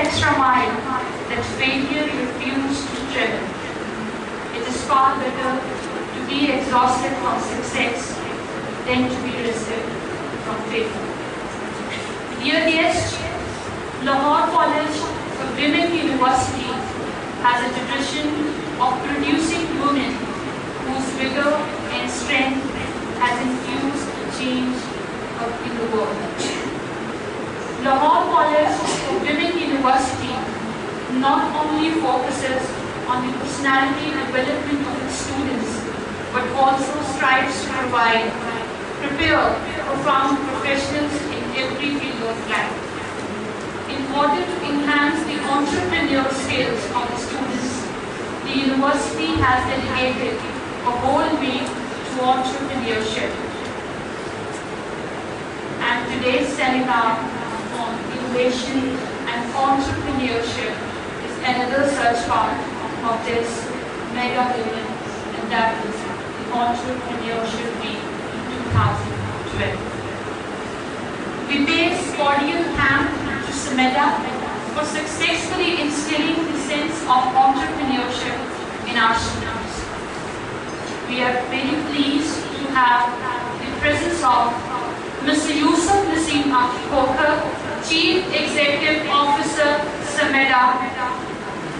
extra mile that failure refused to tread. It is far better to be exhausted from success than to be received from failure. Dear guests, Lahore College of Women University has a tradition of producing women whose vigor and strength has infused the change in the world. Lahore College of Women University not only focuses on the personality development of its students, but also strives to prepare profound professionals in every field of life. In order to enhance the entrepreneurial skills of the students, the university has dedicated a whole week to entrepreneurship. And today's seminar on innovation and entrepreneurship is another such part of this mega event, and that is the Entrepreneurship Week 2012. We pay cordial thanks to SMEDA for successfully instilling the sense of entrepreneurship in our students. We are very pleased to have the presence of Mr. Yousaf Khokhar, Chief Executive Officer, SMEDA,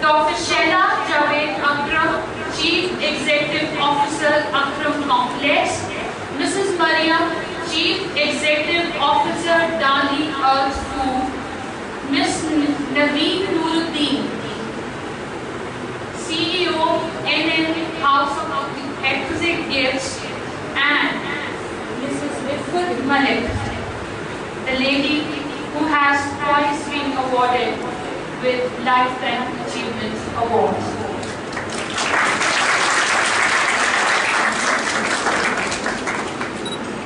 Dr. Shehla Javed Akram, Chief Executive Officer, Akram Complex, Mrs. Marium, Chief Executive Officer, Dali Earth Food, Ms. Naveed Nooruddin, CEO, NN House of Exquisite Gifts, and Mrs. Riffat Malik, the lady who has twice been awarded with Lifetime Achievements Awards.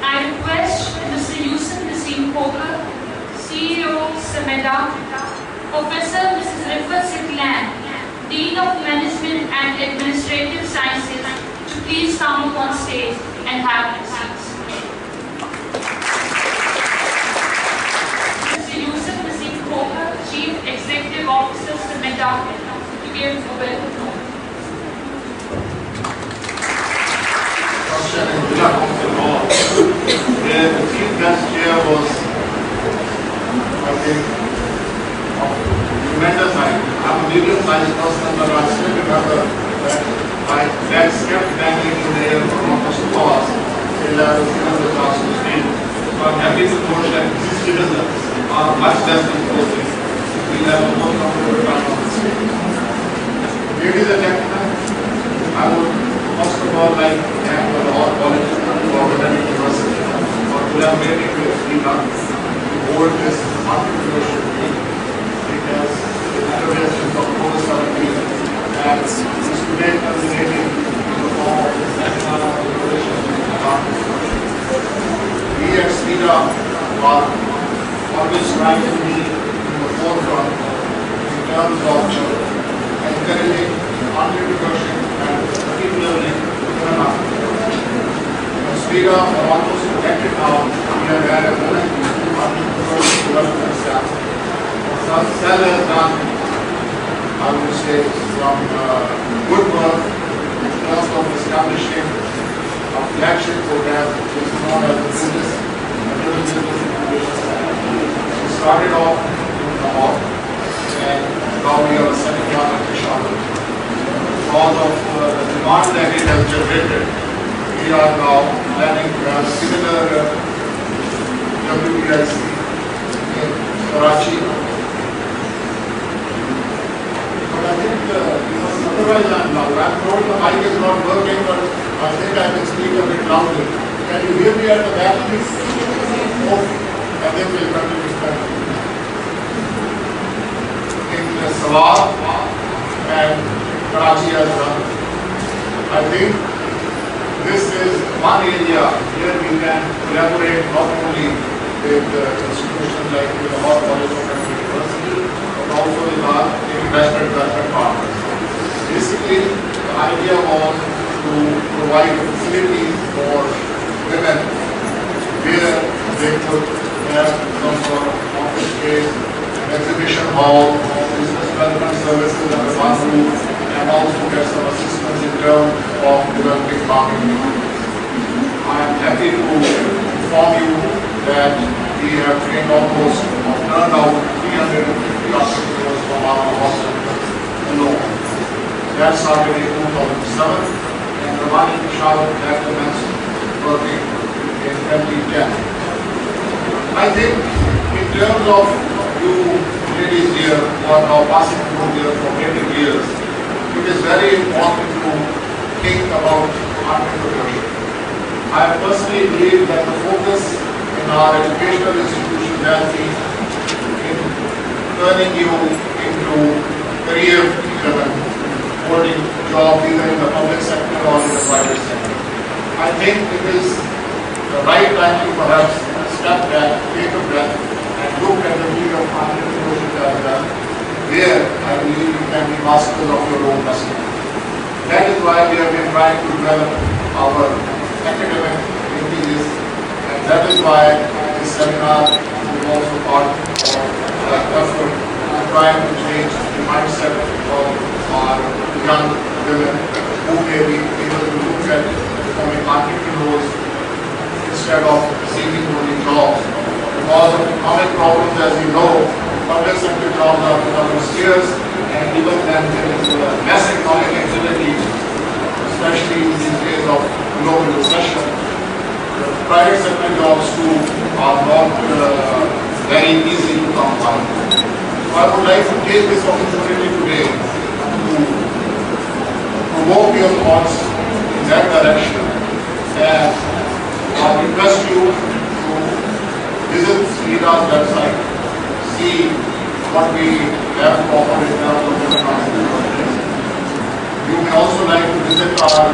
I request Mr. Yousaf Khokhar, CEO, SMEDA, Professor Mrs. Riffat Saqlain, Dean of Management and Administrative Sciences, to please come up on stage and have their seats. Mr. Yousaf Khokhar, Chief Executive Officer, SMEDA, to give a welcome note. The chief guest here was, I think, of tremendous height. I'm a medium-sized person, but I still remember that my legs kept banging in the air for almost 2 hours till I was given the chance to speak. So I'm happy to report that these citizens are much less than coaches. We have a more comfortable time on the stage. Ladies and gentlemen, I would first of all like to thank the Lahore College of Women University for collaborating with SMEDA to hold this entrepreneurship week, because the innovation of post-17 and is today culminating in the form of the National Innovation Entrepreneurship. We at SMEDA are always trying to be in the forefront in terms of encouraging entrepreneurship and particularly women entrepreneurs. SMEDA for almost a decade now, we have had a women entrepreneurship development staff. Cell has done, I would say, some good work in terms of establishing a flagship program which is known as the Business Innovation Center. We started off in Lahore, and now we are setting up at Aysha. Because of the demand that it has generated, we are now planning to have similar WPIC in Karachi. But I think, otherwise I'm told the mic is not working, but I think I can speak a bit loudly. Can you hear me at the back, please? Oh, I think we'll continue speaking. In Sawar and Karachi as well. I think this is one area where we can collaborate not only with institutions like the Lahore College of University, but also with our investment partners. Basically, the idea was to provide facilities for women where they could have some sort of office space and exhibition hall, business development services under one roof, and also get some assistance in terms of developing marketing. I am happy to inform you that we have trained almost or turned out 350 entrepreneurs from our hospital alone. That started in 2007, and the one in Charlotte that commenced working in 2010. I think in terms of you ladies here who are now passing through here for many years, it is very important to think about entrepreneurship. I personally believe that the focus in our educational institutions has been in turning you into career-driven, holding jobs either in the public sector or in the private sector. I think it is the right time to perhaps step back, take a breath, and look at the need of entrepreneurship as well, where I believe you can be masters of your own destiny. That is why we have been trying to develop our academic entities, and that is why this seminar is also part of that effort to try to change the mindset of our young women who may be able to look at becoming entrepreneurs instead of seeking only jobs. Because of economic problems, as you know, public sector jobs are becoming scarce, and even then there is less economic activity, especially in these days of global recession. The private sector jobs too are not very easy to come by. So I would like to take this opportunity today to provoke your thoughts in that direction, and I request you to visit SMEDA's website, see what we have to offer in terms of entrepreneurship. You may also like to visit our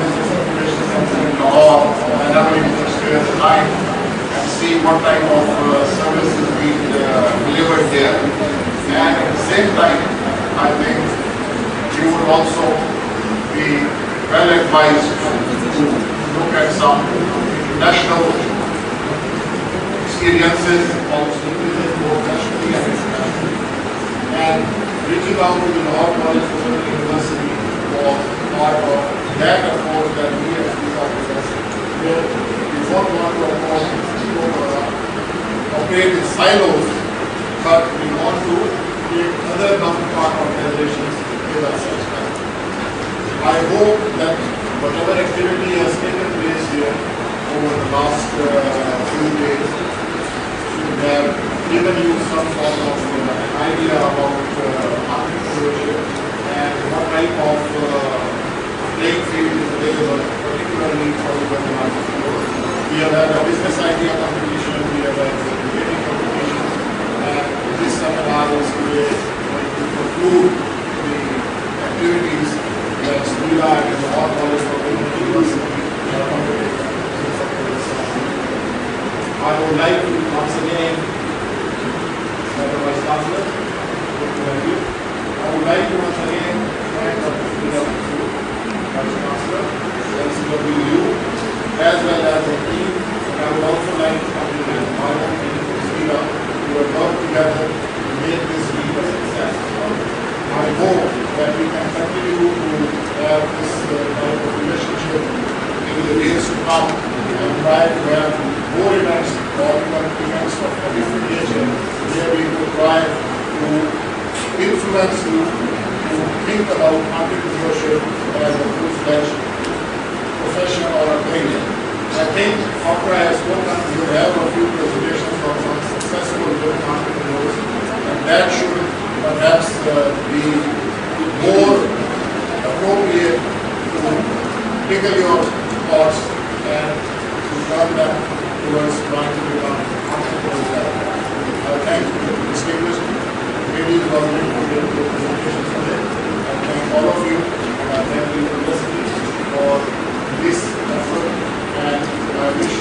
business information center in Lahore whenever you spare the time and see what type of services we delivered there. And at the same time, I think you would also be well advised to look at some national experiences, also visit both nationally and internationally. And reaching out to the Lahore College of University was part of that approach that we as SMEDA where we don't want to operate in silos, but we want to create other counterpart organizations with us as well. I hope that whatever activity has taken place here over the last few days should have given you some sort of idea about entrepreneurship and what type of playing field is available, particularly for the women entrepreneurs. We have had a business idea competition, we have had a creative competition, and this seminar is going to conclude the activities that SMEDA and the Lahore College of University are undertaking. I would like to once again, Mr. Vice-Chancellor, I would like to once again thank Dr. Vice-Chancellor, LCWU, as well as the team. And I would also like to compliment my own team, SMEDA, who have worked together to make this meet a success. I hope that we can continue to have this type of relationship in the days to come and try to have more events or even events of a different nature where we will try to influence you to think about entrepreneurship as a full-fledged profession or a career. I think after I have spoken, you have a few presentations from some successful women entrepreneurs, and that should perhaps be more appropriate to trigger your thoughts and to turn them towards trying to become entrepreneurs. I thank you, distinguished ladies who are going to give your presentations today. I thank all of you, and I thank the university for this effort, and I wish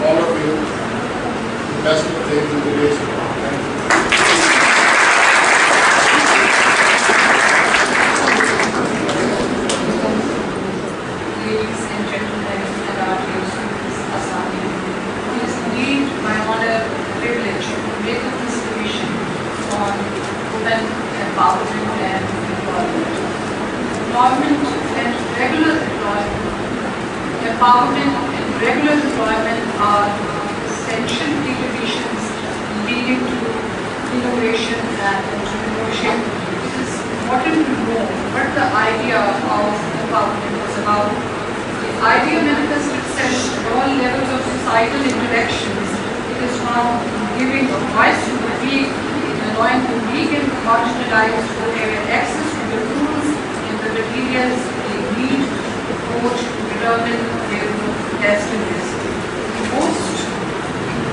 all of you the best of things in the days to come. Thank you. Ladies and gentlemen, and our dear students, Assalamu alaikum. It is indeed my honor and privilege to make up this commission women empowerment and employment. Employment and regular employment. Empowerment and regular employment are essential preconditions leading to innovation and entrepreneurship. It is important to know what the idea of empowerment was about. The idea manifests itself at all levels of societal interactions. It is found in giving a voice to the weak, in allowing the weak and marginalized to have access to the tools and the materials they need to approach to determine their destinies. The most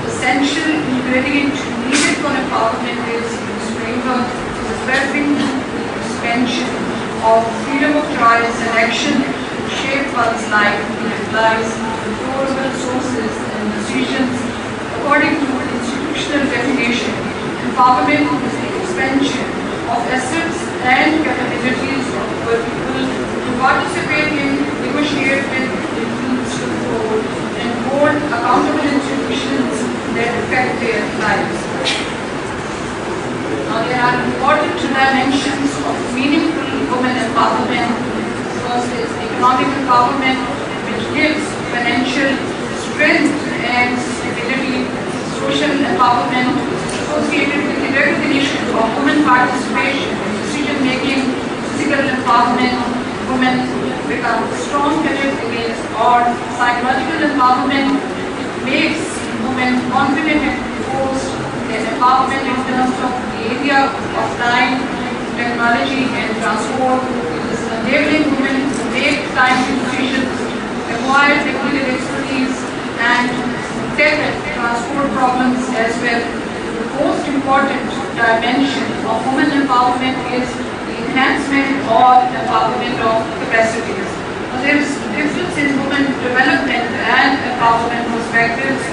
essential ingredient needed for empowerment is this framework is developing the expansion of freedom of choice and action to shape one's life. It implies controllable sources and decisions according to institutional definition. Empowerment is the expansion of assets and capabilities of people to participate in, negotiate with, influence, control, and hold accountable institutions that affect their lives. Now, there are important dimensions of meaningful women empowerment. First is economic empowerment, which gives financial strength and stability. Social empowerment associated with the recognition of women participation in decision-making. Physical empowerment, women become strong-headed against odds. Psychological empowerment makes women confident and composed. And empowerment in terms of the area of time, technology, and transport. It is enabling women to make timely decisions, acquire technical expertise, and tackle transport problems as well. The most important dimension of women empowerment is the enhancement or empowerment of capacities. Now, there is a difference in women development and empowerment perspectives.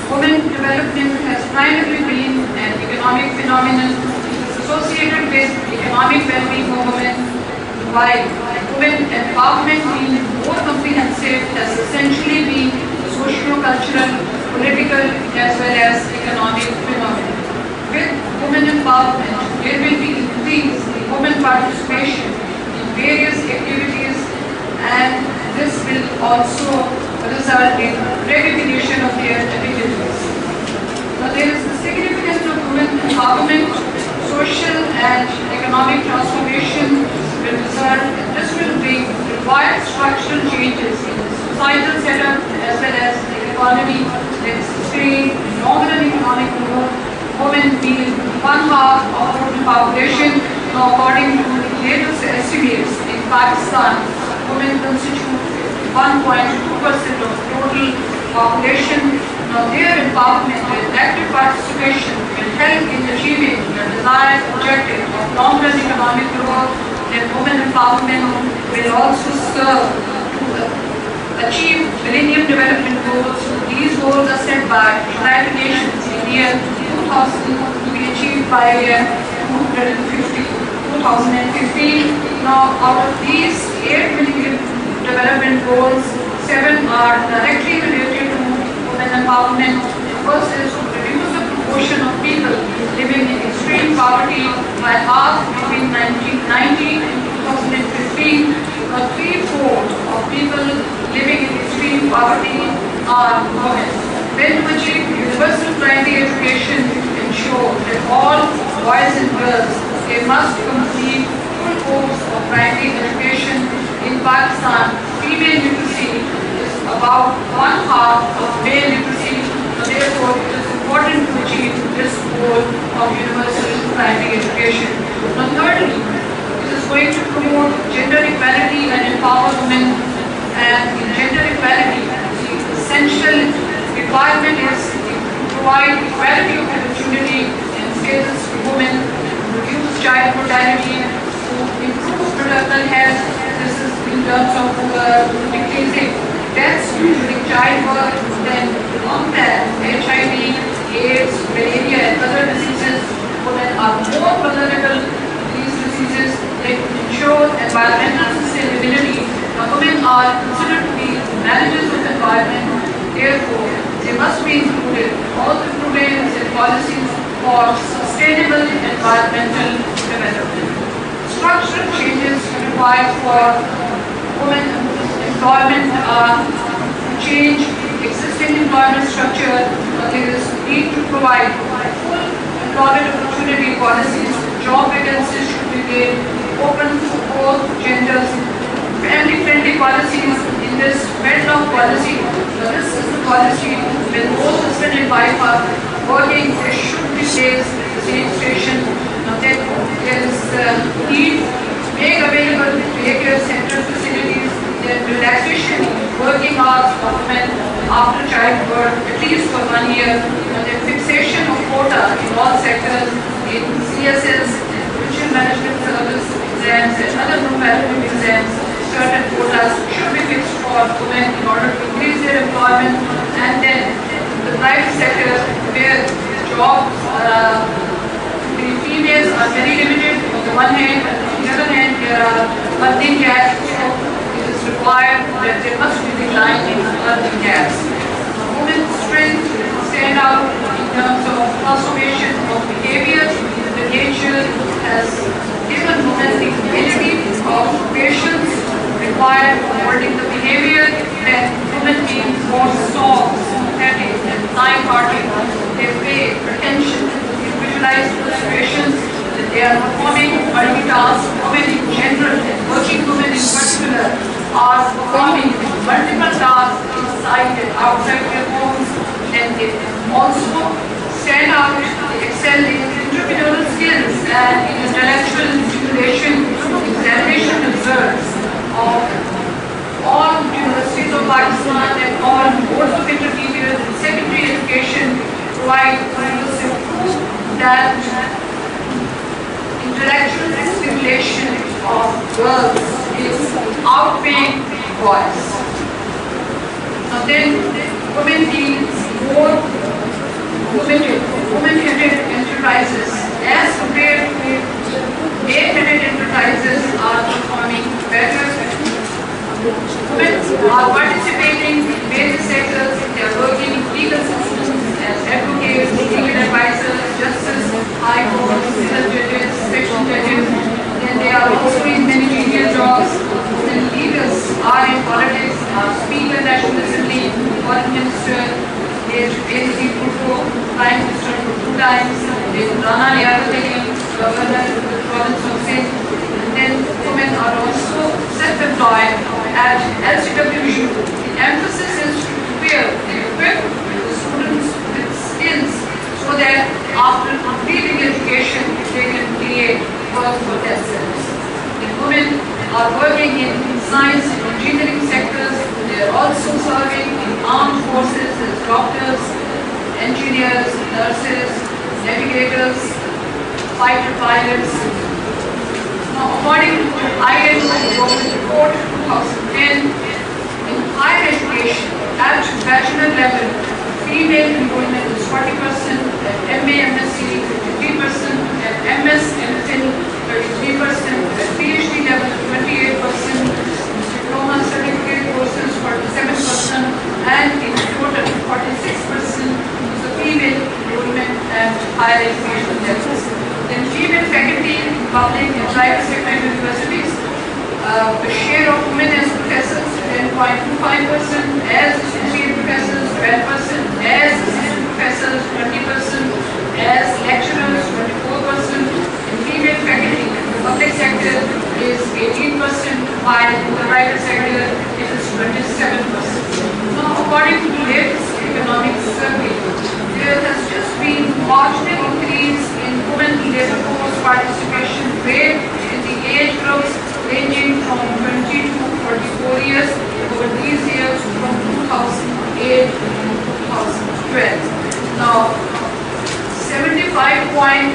Women development has primarily been an economic phenomenon. It is associated with economic well-being of women, while women empowerment being more comprehensive has essentially been socio-cultural, political, as well as economic phenomenon. With women empowerment, there will be increase in women participation in various activities, and this will also result in recognition of their abilities. Now, there is the significance of women empowerment. Social and economic transformation will result, and this will bring required structural changes in the societal setup as well as the economy that sustain nominal economic growth. Women being one half of total population. Now, according to latest estimates in Pakistan, women constitute 1.2% of total population. Now, their empowerment and active participation will help in achieving the desired objective of long-run economic growth. And women empowerment will also serve to achieve Millennium Development Goals. These goals are set by United Nations in the year 2000 to be achieved by year 2015. Now, out of these 8 Millennium Development Goals, 7 are directly related to women empowerment. First is to reduce the proportion of people living in extreme poverty by half between 1990 and 2015. 3/4 of people living in extreme poverty are women. When to achieve universal primary education, ensure that all boys and girls they must complete full course of primary education. In Pakistan, female literacy is about 1/2 of male literacy. So therefore, it is important to achieve this goal of universal primary education. Now, thirdly, it is going to promote gender equality and empower women. And in gender equality, the essential requirement is to provide equality of opportunity and skills to women, reduce child mortality, to improve maternal health. This is in terms of decreasing deaths during childbirth, then combat HIV, AIDS, malaria, and other diseases. Women are more vulnerable to these diseases. They ensure environmental sustainability. Women are considered to be managers of the environment. Therefore, they must be included in all the programs and policies for sustainable environmental changes required for women employment are change existing employment structure. There is need to provide full employment opportunity policies. Job vacancies should be made open to both genders. Family-friendly policies in this wedlock policy. This is the policy when both husband and wife are working. There should be days at the same station. Then there is need to make available daycare center facilities. Then relaxation working hours for women after childbirth, at least for 1 year. Then fixation of quota in all sectors, in CSS, Pension Management Service exams and other comparative exams. Certain quotas should be fixed for women in order to increase their employment. And then the private sector where jobs the females are very limited on the one hand, but on the other hand there are earning gaps. So it is required that there must be decline in earning gaps. Women's strength stand out in terms of transformation of behavior. The nature has given women the ability of patience required for molding the behavior, that women being more soft, sympathetic, and kind-hearted. They pay attention to visualize the situations that they are performing. Multitask women in general and working women in particular are performing multiple tasks inside and outside their homes, and they also stand out, excel in entrepreneurial skills and in intellectual stimulation. Examination results of all universities of Pakistan and all boards of intermediate and secondary education provide inclusive proof that intellectual stimulation of girls is outpaying boys. Now then, women being more committed, women-headed enterprises as compared with male-headed enterprises are performing better. Women are participating in various sectors. They are working in legal systems as advocates, legal advisors, justice, high courts, civil judges, section judges. Then they are also in managerial jobs. Women leaders are in politics, are Speaker, National Assembly, Foreign Minister, Prime Minister 2 times, Rana Governor of the province of Sindh. And then women are also self-employed at LCWU. The emphasis is to equip the students with skills so that after completing education they can create work for themselves. The women are working in science and engineering sectors. They are also serving in armed forces as doctors, engineers, nurses, navigators, fighter pilots. Now, according to ILO report 2010, in higher education at bachelor level, female enrollment is 40%, at MA, MSc 53%, at MS, MPhil 33%, at PhD level 28%, diploma certificate courses 47%, and in total 46% is the female enrollment at higher education levels. Then female faculty in public and private sector universities, the share of women as professors 10.25%, as associate professors 12%, as assistant professors 20%, as lecturers 24%, and female faculty in the public sector is 18%, while in the private sector it is 27%. Now, according to the latest economic survey, there has just been marginal increase in women labor force participation rate in the age groups ranging from 20 to 44 years over these years from 2008 to 2012. Now, 75.4%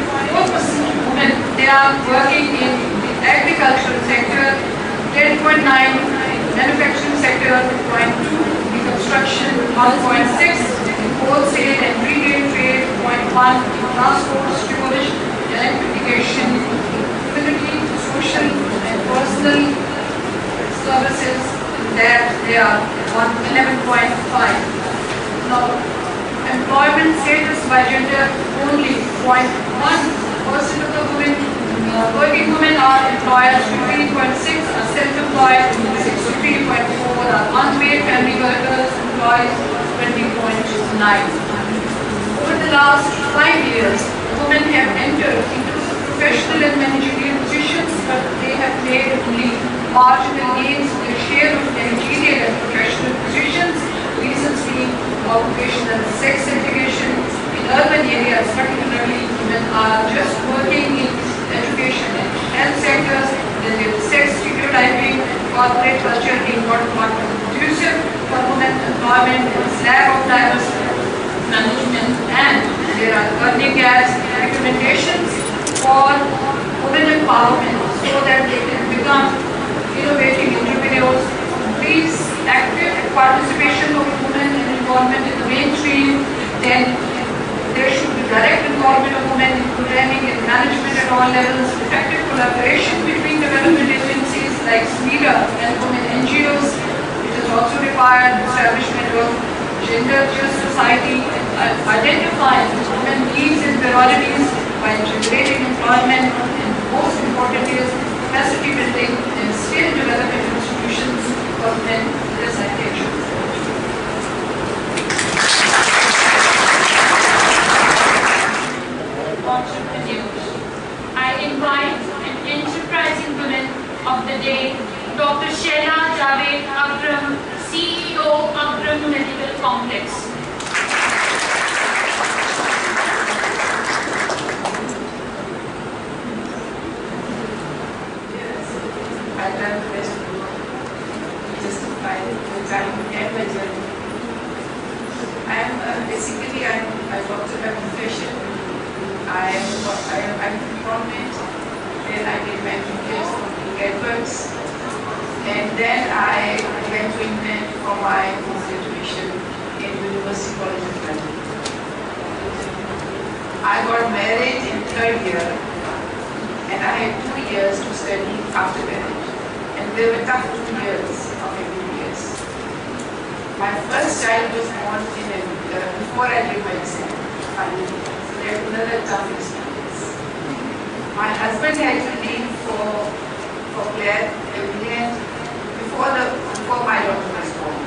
women, they are working in the agricultural sector, 10.9 manufacturing sector, 0.2 the construction, 1.6 wholesale and retail trade, 0.1 transport, storage, electrification, community, social and personal services, that they are on 11.5. Now, employment status by gender, only 0.1% of the women, working women are employed through employed 63.4, our unpaid family workers employees 20.9. Over the last 5 years, women have entered into professional and managerial positions, but they have made only marginal gains in their share of managerial and professional positions, reasons being occupational sex segregation. In urban areas, particularly, women are just working in education and health sectors, then there is sex stereotyping, corporate culture being not conducive for women employment, there is lack of diverse management, and there are earning gaps. Recommendations for women empowerment so that they can become innovative entrepreneurs. Please, active participation of women and involvement in the mainstream. Then there should be direct involvement of women in programming and management at all levels. Effective collaboration between development agencies like SMEDA and women NGOs. It is also required establishment of gender-just society and identifying women's needs and priorities by integrating employment, and most important is capacity building and skill development institutions for men with disadvantages. Entrepreneurs. I invite an enterprising woman of the day, Dr. Shela, Javed, Akram, CEO, Akram Medical Complex. I've done the best to justify the time and my journey. I'm a doctor by profession. I'm from it. Then I did my MBA from Edwards. And then I went to England for my graduation in University College of London. I got married in third year, and I had 2 years to study after marriage. And they were tough 2 years of MBBS. My first child was born before I did my exam. So they had another tough experience. My husband had to leave for Claire before my daughter was born.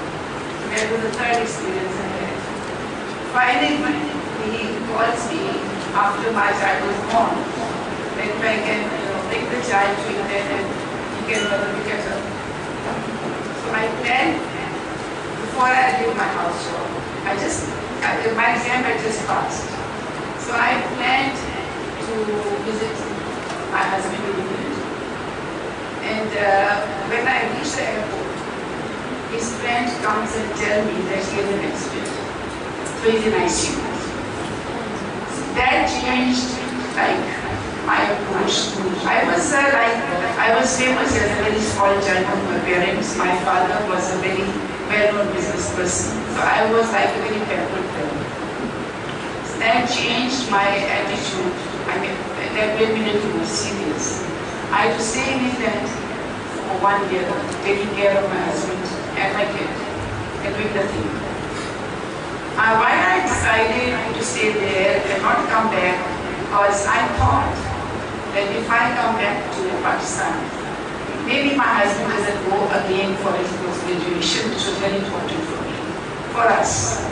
So that was the third experience I had. Finally, he calls me after my child was born, that if I can bring the child to England and he can look at her. So I planned, before I did my house job, my exam had just passed. So I planned to visit my husband in England. And when I reached the airport, his friend comes and tells me that he has an accident. So he's in ICU. So that changed my approach. I was famous as a very small child of my parents. My father was a very well-known business person. So I was like a very pampered girl. So that changed my attitude. I mean, that made me a little more serious. I had to stay in England for 1 year, taking care of my husband and my kid, and doing nothing. Why I decided to stay there and not come back, because I thought that if I come back to Pakistan, maybe my husband doesn't go again for his post-graduation, which was very important for me, for us.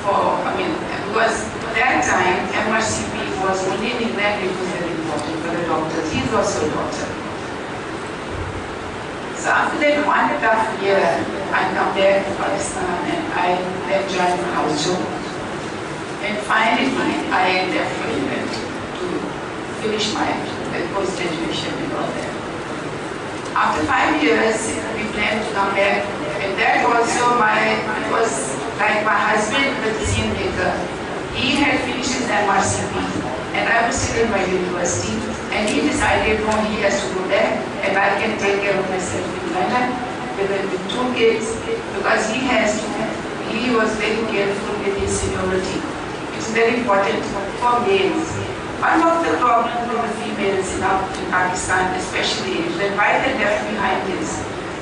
Because at that time, MRCP was only in England, it was very important for the doctors. He's also a doctor. So after that 1.5 years, I come back to Pakistan and I then joined my house job. And finally, I left for England to finish my post-graduation and all that. After 5 years, we planned to come back, and that also it was like my husband, the decision maker. He had finished his MRCP, and I was still in my university, and he decided, no, he has to go back, and I can take care of myself in London with 2 kids, because he was very careful with his seniority. It's very important for males. One of the problems with the females in Pakistan especially is that why they're left behind is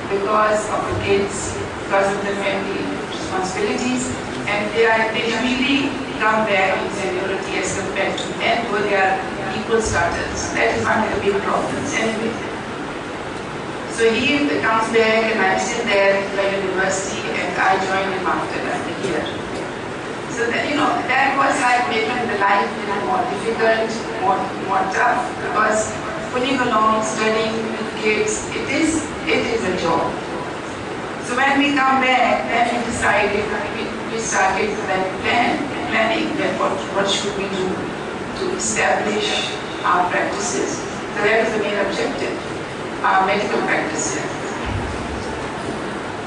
because of the kids, because of the family responsibilities, and they usually come back in seniority as compared to men, though they are equal starters. That is one of the big problems anyway. So So he comes back and I'm still there at the university and I joined him after that year. So that, that was like making the life a little more difficult, more tough, because putting along, studying with kids, it is a job. So when we come back, then we decided, we started planning that what should we do to establish our practices. So that was the main objective, our medical practices.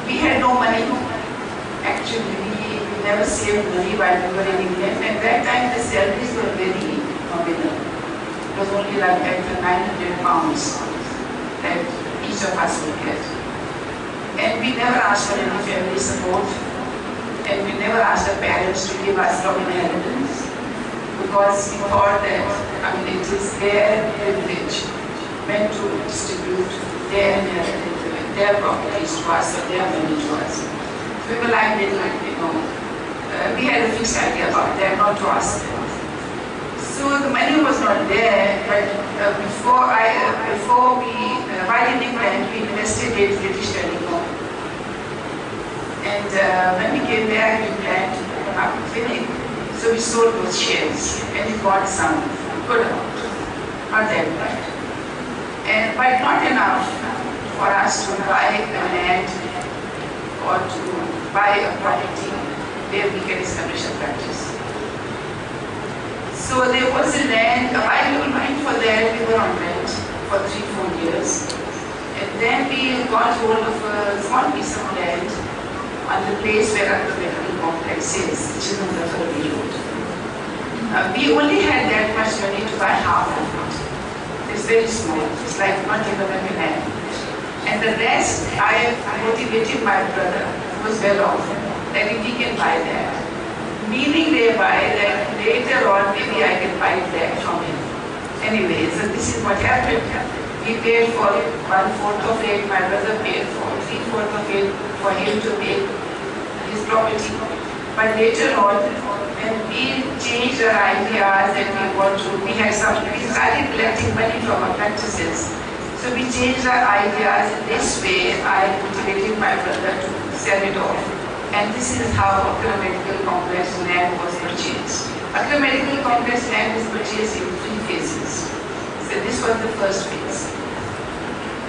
We had no money. Actually, we never saved money while we were in England. At that time, the salaries were very nominal. It was only like £900 that each of us would get. And we never asked for any family support. And we never asked our parents to give us some inheritance. Because we thought that, it is their privilege meant to distribute their inheritance, their properties to us or their money to us. We were like, we had a fixed idea about that, not to ask them. So the money was not there, but while in England, we invested in British Telecom. And when we came back, we planned to open up a clinic. So we sold those shares and we got some good amount, not that bad. But not enough for us to buy a land or to buy a property where we can establish a practice. So there was a land, while we were looking for that, we were on rent for 3-4 years. And then we got hold of a small piece of land on the place where our medical complex is, which is on the Floral Road. We only had that much money to buy half of it. It's very small, it's like not even a million. And the rest, I motivated my brother, who was well off, that if he can buy that, meaning thereby that later on maybe I can buy it back from him. Anyway, so this is what happened. He paid for 1/4 of it, my brother paid for 3/4 of it for him to make his property. But later on, when we changed our ideas and we started collecting money from our practices. So we changed our ideas in this way. I motivated my brother to sell it off. And this is how Akram Medical Complex land was purchased. Akram Medical Complex land is purchased in 3 phases. So this was the first phase.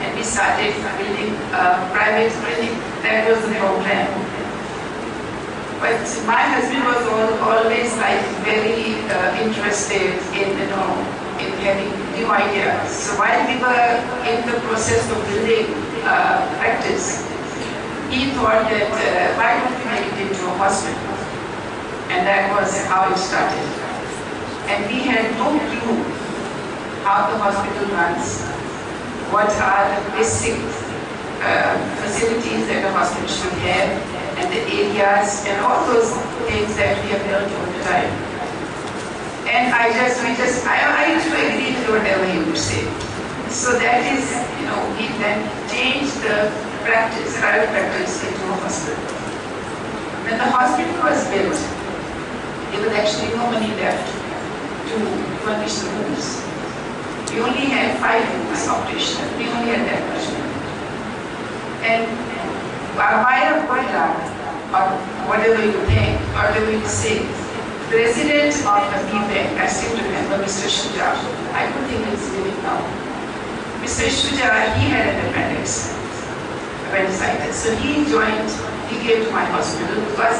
And we started building a private clinic. That was the program. But my husband was always like very interested in having new ideas. So while we were in the process of building practice, he thought that why don't we make it into a hospital? And that was how it started. And we had no clue how the hospital runs, what are the basic facilities that a hospital should have, and the areas, and all those things that we have learned over the time. And I used to agree with whatever he would say. So that is, we then changed the private practice into a hospital. When the hospital was built, there was actually no money left to furnish the rooms. We only had 5 rooms operational. We only had that much money. And our buyer or whatever you think, or whatever you say, president of the bank, I still remember Mr. Shuja. I don't think he's living now. Mr. Shuja, he had an appendicitis. So he came to my hospital because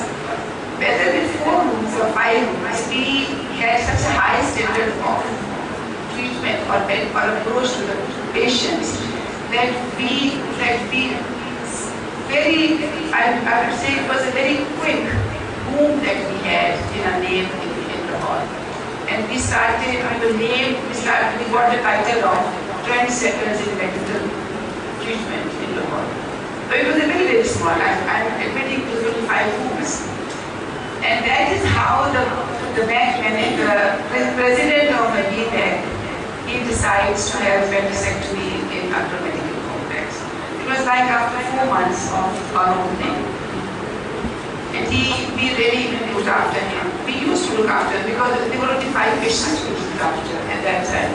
whether with 4 rooms or 5 rooms, we had such a high standard of treatment or approach to the patients that I would say it was a very quick boom that we had in our name in Lahore. And we got the title of trendsetters in medical treatment in Lahore. But it was a very, very small, I'm admitting it was only 5 rooms. And that is how the bank manager, the president of the bank, he decides to have appendectomy in Akram Medical Complex. It was like after 4 months of our opening. And we really looked after him. We used to look after him because there were only 5 patients we looked after at that time.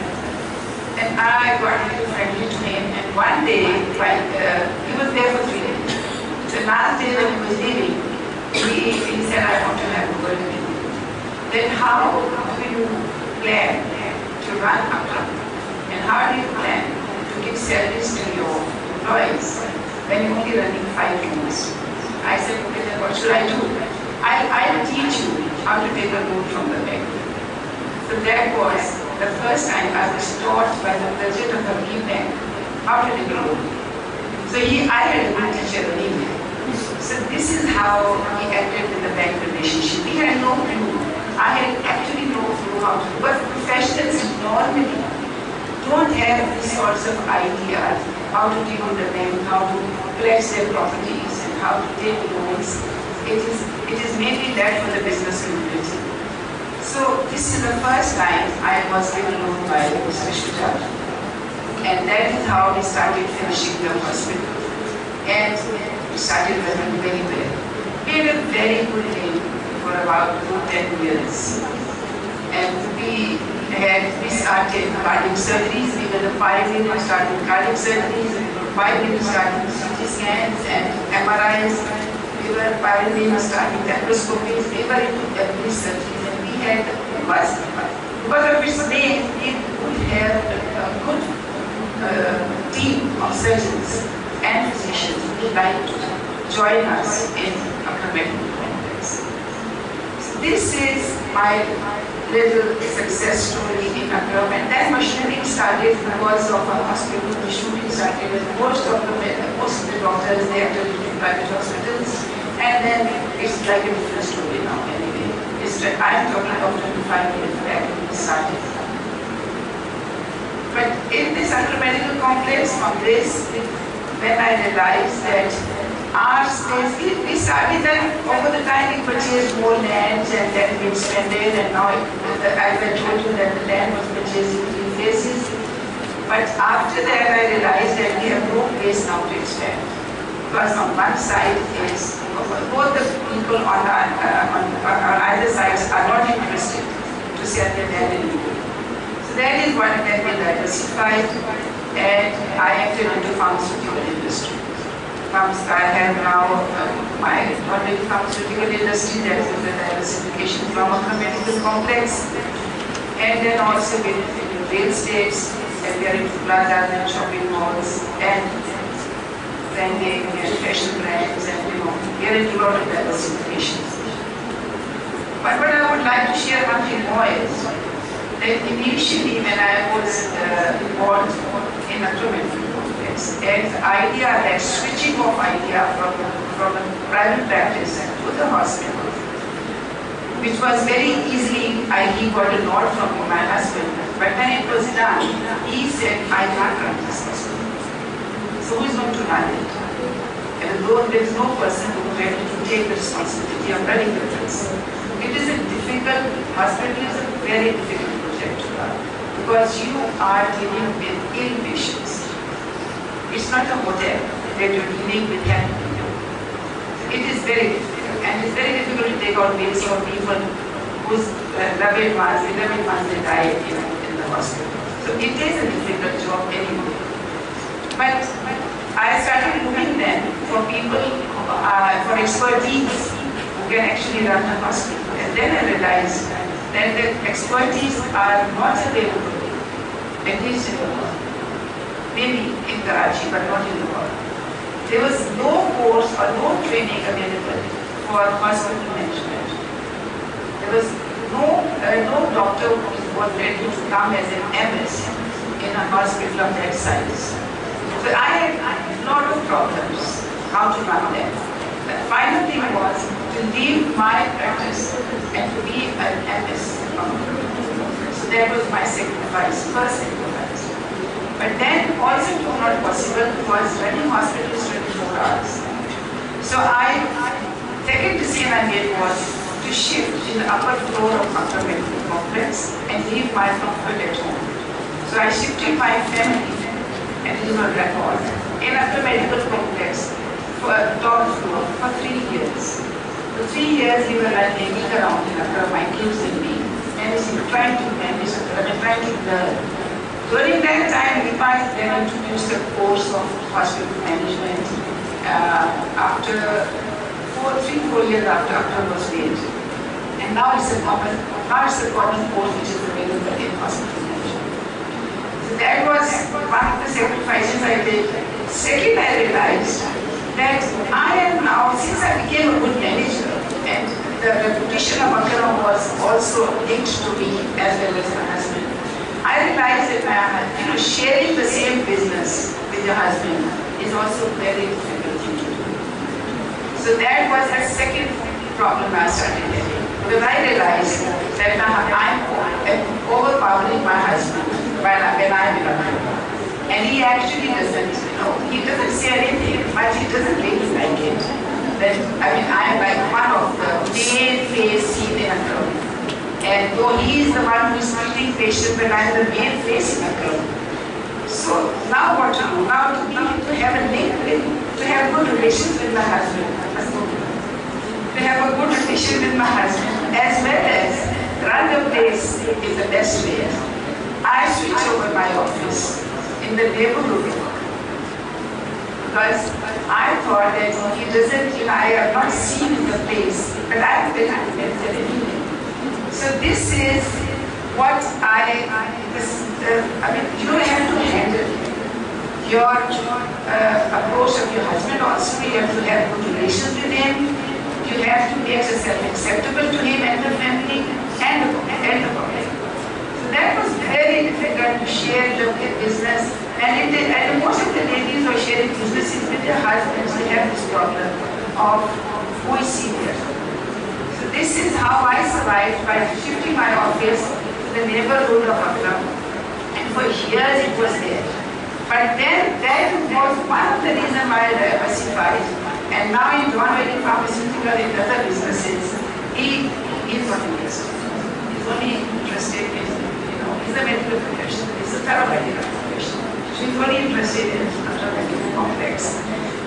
And I got really friendly to him, and one day, he was there for 3 days. The last day when he was leaving, he said, I want to have a word with you. Then how do you plan to run Akram? And how do you plan to give service to your employees when you're only running 5 rooms? I said, okay, then what should I do? I'll teach you how to take a room from the back. So that was the first time I was taught by the president of the bank how to take a room. So I had a good teacher anyway. So this is how he acted with the bank relationship. He had no clue. I had actually no clue how to do. But professionals normally don't have these sorts of ideas, how to deal with the bank, how to pledge their properties, and how to take loans. It is mainly that for the business community. So this is the first time I was given loan by Mr. Shehla. And that is how we started finishing the hospital. And we started running very well. We had a very good name for about 10 years. And we started cardiac surgeries. We were the pioneers starting cardiac surgeries. We were pioneers starting CT scans and MRIs. We were pioneers starting laparoscopies. We were into every surgery. And we had, because of its name, it would have a good team of surgeons and physicians who would like to join us in Akram Medical Complex. So this is my little success story in Akram, and then my shooting started because of a hospital. The shooting started with most of the doctors, they have to live in private hospitals, and then it's like a different story now anyway. I'm talking about 25 years back when it started. But in this Akram Medical Complex, on this, when I realized that our space, we started that over the time we purchased more land and then we expanded, and now as I told you that the land was purchased in 3 phases. But after that I realized that we have no place now to expand. Because on one side is, both the people on either sides are not interested to sell their land anymore. So that is what then we diversified, and I entered into pharmaceutical industry. I have now my already pharmaceutical industry, that is the diversification from a medical complex, and then also with real estates, and we are into plazas and shopping malls, and branding and fashion brands, and we are into a lot of diversification. But what I would like to share one thing more is that initially when I was involved in a medical complex, and the idea that switching of idea from a private practice to the hospital, which was very easily, he got a nod from my husband, but when it was done, he said, I can't run this hospital. So who is going to run it? And though there is no person who is ready to take the responsibility of running the place. It is a difficult, hospital is a very difficult project to run, because you are dealing with ill patients. It's not a hotel that you're dealing with healthy people. It is very difficult, and it's very difficult to take out bills for people whose loved ones they die in the hospital. So it is a difficult job anyway. But I started looking then for people, for expertise who can actually run the hospital. And then I realized that the expertise are not available, at least in the world. Maybe in Karachi, but not in the world. There was no course or no training available for hospital management. There was no doctor who was ready to come as an MS in a hospital of that size. So I had a lot of problems how to run them. The final thing was to leave my practice and to be an MS. So that was my sacrifice, first sacrifice. But then also it was not possible because running hospital is 24 hours. So second decision I made was to shift in the upper floor of Akram Medical Complex and leave my comfort at home. So I shifted my family, and it is on record, in Akram Medical Complex for a top floor for 3 years. For 3 years we were like hanging around in Akram, my kids and me, and trying to manage, trying to learn. During that time, we might then introduce a course hospital management after 3-4 years after Akram was made. And now it's a common post which is available in hospital management. So that was one of the sacrifices I did. Second, I realized that I am now, since I became a good manager, and the reputation of Akram was also linked to me as well as my husband, I realized that sharing the same business with your husband is also very difficult thing to do. So that was the second problem I started getting. Because I realized that I'm overpowering my husband when I'm in a group. And he actually doesn't, he doesn't say anything, but he doesn't really like it. That, I'm like one of the main face seen in a group. And though he is the one who is treating patients, but I'm the main face in a group. So now what to do? Now to have a link with, to have good relations with my husband. To have a good relation with my husband, as well as run the place in the best way. I switch over my office in the neighborhood because I thought that he doesn't, I have not seen the place, but I have been connected anyway. So this is what you don't have to handle your approach of your husband also. You have to have good relations with him. You have to make yourself acceptable to him and the family and the public. So that was very difficult to share the business. And most of the ladies who are sharing businesses with their husbands, they have this problem of who is senior. So this is how I survived by shifting my office to the neighborhood of Akram. And for years it was there. But then that was one of the reasons why I diversified. And now in Javed pharmaceutical and other businesses, he is not interested. He's only interested in, he's a medical professional, he's a thorough medical professional. So he's only interested in medical complex.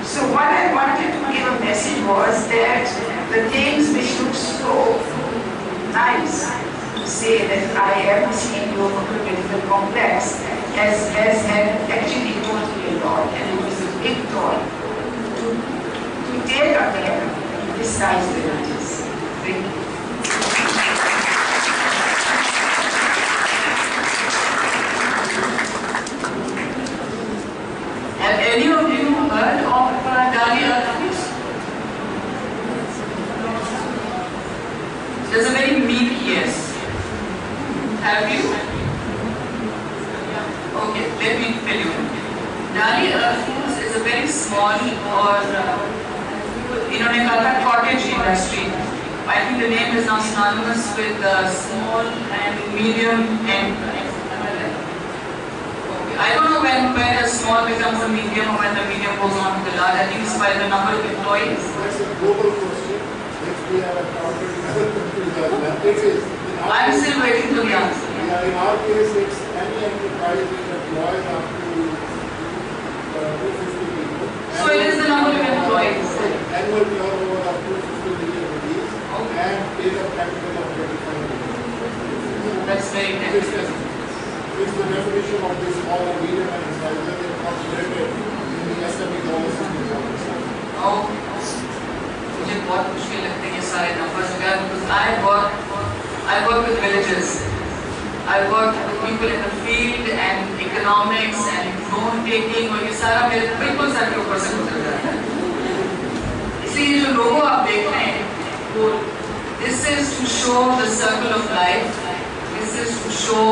So what I wanted to give a message was that the things which look so nice to say that I am CEO of a medical complex has actually told me a lot, and it was a big thought to take up this size villages. Thank you. Have any of you heard of Dahlia Foods? There's a very meek yes. Have you? Okay, let me tell you. Dahlia Foods is a very small or cottage industry. I think the name is now synonymous with small and medium and I don't know when a small becomes a medium or when the medium goes on to the large. I think it's by the number of employees. That's a global question which we have encountered in other countries. I'm still waiting for the answer. Yeah, in our case, it's any enterprise which employs up to 250 people. So it is the number of employees. Annual turnover of 250 million rupees and paid-up capital of 25 million. That's very technical. It's the definition of this small and medium enterprises incorporated in the SME policy. Oh, मुझे बहुत मुश्किल लगते हैं ये सारे numbers वगैरह because I work with villages. I work with people in the field and economics and loan taking और ये सारा मेरे बिल्कुल सर के ऊपर से गुजर जाता है. इसलिए ये जो लोगो आप देख रहे हैं वो this is to show the circle of life. This is to show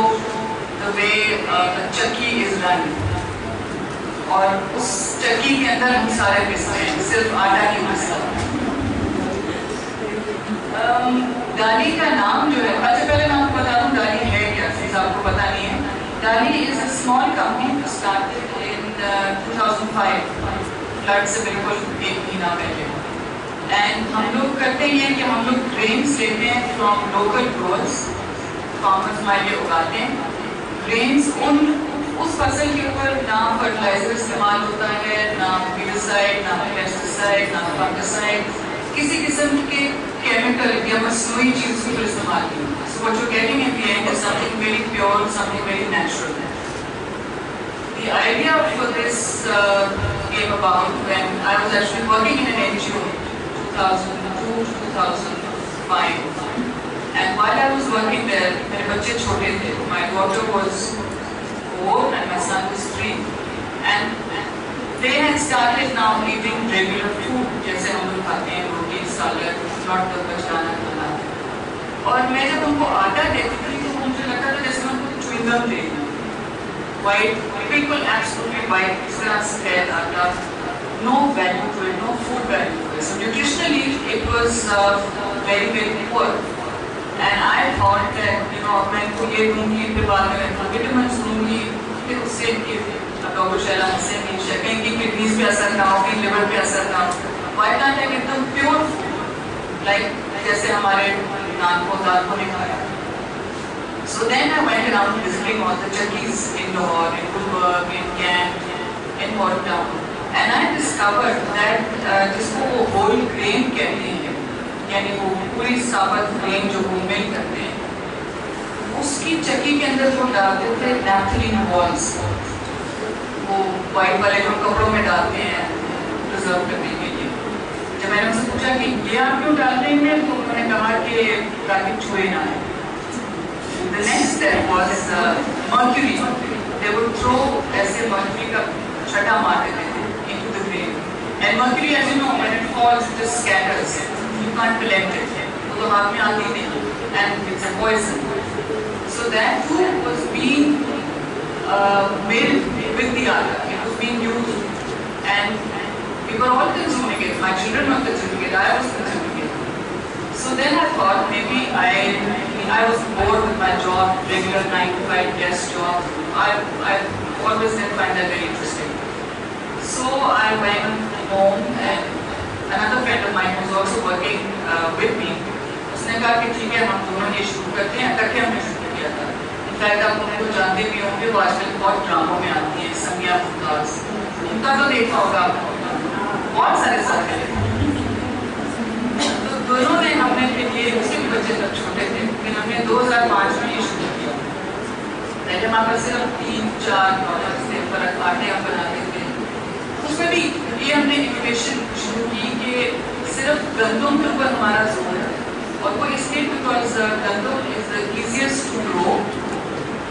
the way the चक्की is run. और उस चक्की के अंदर हम सारे पिसते हैं, सिर्फ आटा नहीं पिसता. डाली का नाम जो है, अच्छा पहले मैं आपको बता दूं डाली है क्या, सिर्फ आपको पता नहीं है. डाली is a small company started in 2005, flood से बिल्कुल एक महीना पहले. And हम लोग करते हैं कि हम लोग grains लेते हैं from local growers, farmers हमारे लिए उगाते हैं. Grains उस फसल के ऊपर ना फर्टिलाइजर इस्तेमाल होता है, ना पेस्टिसाइड, ना पेस्टिसाइड, ना फंगिसाइड, किसी किस्म के केमिकल या मसनूई चीज को इस्तेमाल नहीं होता. So what you're getting at the end is something very pure, something very natural. The idea for this came about when I was actually working in an NGO 2002 to 2005. And while I was working there, मेरे बच्चे छोटे थे. My daughter was 4 and my son was 3. And they had started now eating regular food, जैसे हम लोग खाते हैं रोटी, सालन, not the बचकाना खाना. और मैं जब उनको आटा देती थी तो मुझे लगता था जैसे मैं उनको chewing gum दे रही हूँ. White, बिल्कुल absolutely white, इस तरह सफेद आटा, no value to it, no food value to it. So nutritionally it was very very poor. And I thought that मैं इनको ये दूँगी, इनके बाद में इनको vitamins दूँगी, फिर उससे इनकी डॉक्टर शेला से Aysha कहेंगी किडनीज पे असर ना हो, कि लिवर पे असर ना हो. Why can't I give them pure food, like जैसे हमारे नान को दाल को नहीं खाया. So then I went around visiting all the chakis in Lahore, in Gulberg, in Kent, in Port Town, and I discovered that जिसको वो whole grain कहते हैं, यानी वो पूरी साबुत grain जो वो मिल करते हैं, उसकी चक्की के अंदर वो डालते थे naphthalene balls, वो white वाले जो कपड़ों में डालते हैं preserve करने के लिए. जब मैंने उनसे पूछा कि ये आप क्यों डाल देंगे, तो उन्होंने कहा कि ताकि छुए ना आए. The next step was mercury. They would throw ऐसे mercury का छटा मार देते थे into the grain. And mercury, as you know, when it falls, it just scatters. You can't collect it. वो तो हाथ में आती नहीं. And it's a poison. So that too was being made with the atta. It was being used, and we were all consuming it. My children were consuming it. I was consuming it. So then I thought maybe I was bored with my job, regular 9-to-5 desk job. I always didn't find that very interesting. So I went home, and another friend of mine who was also working with me, उसने कहा कि ठीक है हम दोनों ये शुरू करते हैं. तक हमने शुरू किया था. इनफैक्ट आप उनको जानते भी होंगे, वो आजकल बहुत ड्रामों में आती हैं, समिया फुकास, उनका तो देखा होगा आपको, बहुत सारे साथ हैं. तो दोनों ने हमने फिर ये उसके भी बच्चे तब छोटे थे, लेकिन हमने 2005 में ये शुरू किया. पहले हमारे पास सिर्फ 3-4 डॉलर से फर्क आटे हम बनाते थे. उसमें भी ये हमने इनोवेशन शुरू की कि सिर्फ गंदम के ऊपर हमारा जोर है, और वो इसलिए बिकॉज गंदम is the easiest to grow,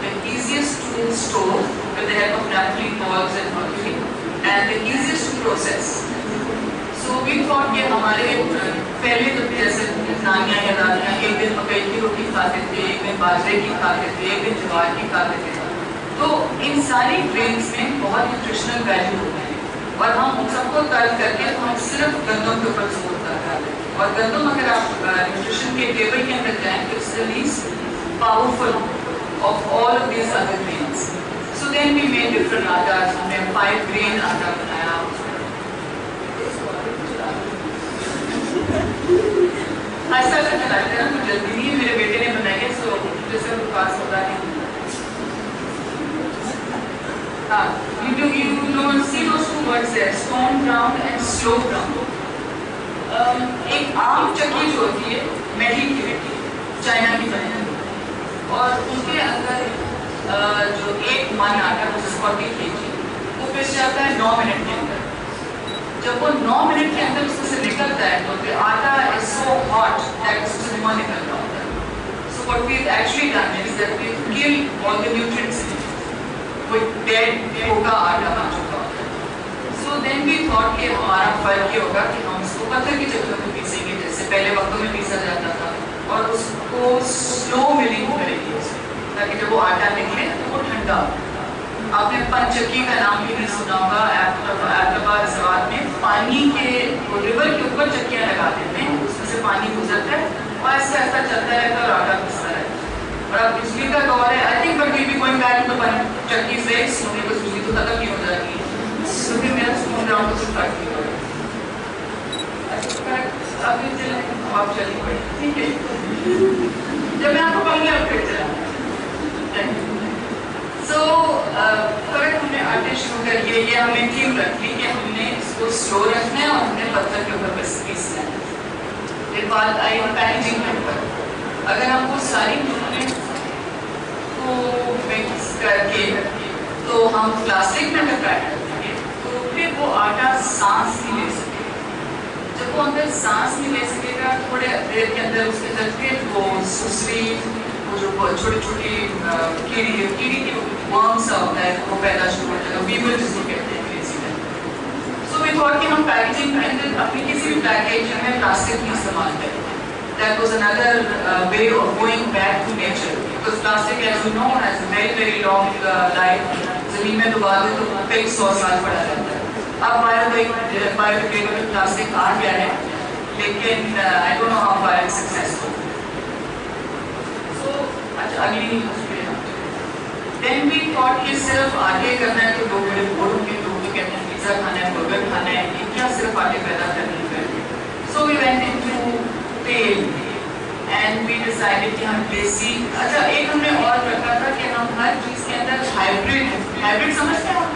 the easiest to store with the help of naphthalene balls and mercury, and the easiest to process. So we thought कि हमारे पहले तो जैसे नानियाँ या दादियाँ एक दिन मकई की रोटी खाते थे, एक दिन बाजरे की खाते थे, एक दिन ज्वार की खाते थे. तो इन सारी ग्रेन्स में बहुत न्यूट्रिशनल वैल्यू होते हैं, और हम उन सबको तर्क करके तो हम सिर्फ गंदम के ऊपर जोर कर रहे हैं. और गंदम अगर आप न्यूट्रिशन के टेबल के अंदर जाएँ तो it's the least powerful of all of these other grains. So then we made different attas. हमने 5 grain atta बनाया. ऐसा करके लाते हैं, तो जल्दी नहीं, मेरे बेटे ने बनाई है, so जैसे उनके पास होता है. हाँ, you see those 2 words there, stone ground and slow ground. एक आम चक्की जो होती है, मेहंदी की होती है, चाइना की बनी है, और उसके अंदर जो एक मन आटा है 40 kg, वो पिस जाता है 9 मिनट के अंदर. जब वो 9 मिनट के अंदर उसमें से निकलता है तो आटा is so hot that उससे धुआं निकल रहा होता है. So what we've actually done is that we've killed all the nutrients in it. वो dead होगा आटा बन चुका होता है. So then we thought कि हमारा फर्क ये होगा कि हम उसको पत्थर की चक्कियों में पीसेंगे, जैसे पहले वक्तों में पीसा जाता था, और उसको स्लो मिलिंग करेंगे ताकि जब वो आटा निकले तो वो ठंडा हो. आपने पंचक्की का नाम भी नहीं सुना होगा. एबटाबाद सवाल में पानी के रिवर के ऊपर चक्कियाँ लगा देते हैं, उसमें से पानी गुजरता है और ऐसा ऐसा चलता रहता है और आटा पिसता रहता है. और अब बिजली का दौर है, I think but we be going back to the चक्की से सोने को बिजली तो खत्म नहीं हो जाती है. तो फिर मेरा स्पून ग्राउंड को स्टार्ट किया. अभी चले आप चलिए पड़े, ठीक है. जब मैं आपको कहूँगी आप फिर चला. So करेक्ट, हमने आटे शुरू कर लिए. ये हमने थीम रखी कि हमने इसको स्लो रखना है और हमने पत्थर के ऊपर पीसना है. फिर बात आई पैकेजिंग के ऊपर. अगर हम वो सारी चीज़ें को मिक्स करके تو ہم پلاسٹک میں اگر فرائی کرتے ہیں تو پھر وہ آٹا سانس نہیں لے سکے. جب وہ اندر سانس نہیں لے سکے گا تھوڑے دیر کے اندر اس کے اندر پھر وہ سسری وہ جو چھوٹی چھوٹی کیڑی کی ورم سا ہوتا ہے وہ پیدا شروع ہو جائے گا, ویبل جس کو کہتے ہیں انگریزی میں. سو وی تھاٹ کہ ہم پیکیجنگ کے اندر اپنی کسی بھی پیکیج میں پلاسٹک نہیں استعمال کریں. That was another way of going back to nature because plastic, as you know, has a very long life. زمین میں دبا دے تو کئی 100 سال پڑا رہتا ہے. اب biodegradable plastic آ گیا ہے لیکن I don't know how far it's successful. So اگلی then we thought کہ صرف آٹے کرنا ہے تو لوگ بڑے بوڑھوں کے لوگ جو کہتے ہیں پیزا کھانا ہے, برگر کھانا ہے, یہ کیا صرف آٹے پیدا کرنے کا ہے. So we went into تیل اینڈ وی ڈیسائیڈڈ کہ ہم دیسی. اچھا ایک ہم نے اور رکھا تھا کہ ہم ہر چیز کے اندر ہائیبرڈ سمجھتے ہیں,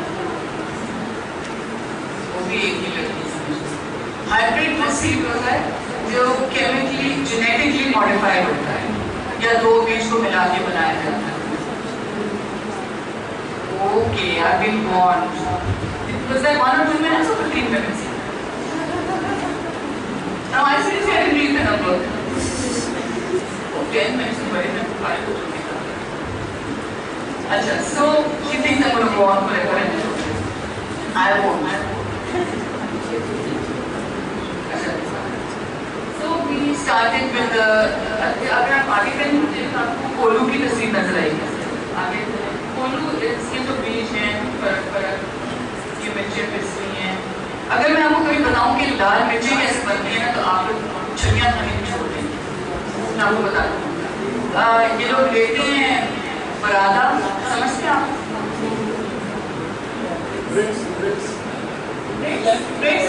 وہ بھی ایک ہی لڑکی سمجھتے. ہائیبرڈ وہ سیڈ ہوتا ہے جو کیمیکلی جینیٹکلی ماڈیفائڈ ہوتا ہے یا دو بیج کو ملا کے بنایا جاتا ہے. Okay I've been born. Was that 1 or 2 minutes or 15 minutes? No, I seriously I didn't read the number. Oh, 10 minutes, but I don't know. Achha, so she thinks I'm going to go on forever and I won't. Achha, so we started with the, اگر آپ آگے کریں مجھے آپ کو کولو کی تصویر نظر آئی ہے. آگے کولو اس کے جو بیج ہیں فرق یہ مرچیں پس رہی ہیں. اگر میں آپ کو کبھی بتاؤں کہ لال مرچیں کیسے بنتی ہیں تو آپ لوگ چھلیاں کھانے نہیں چھوڑ دیں. میں آپ کو بتا دوں یہ لوگ لیتے ہیں برادا, سمجھتے ہیں آپ؟ Breaks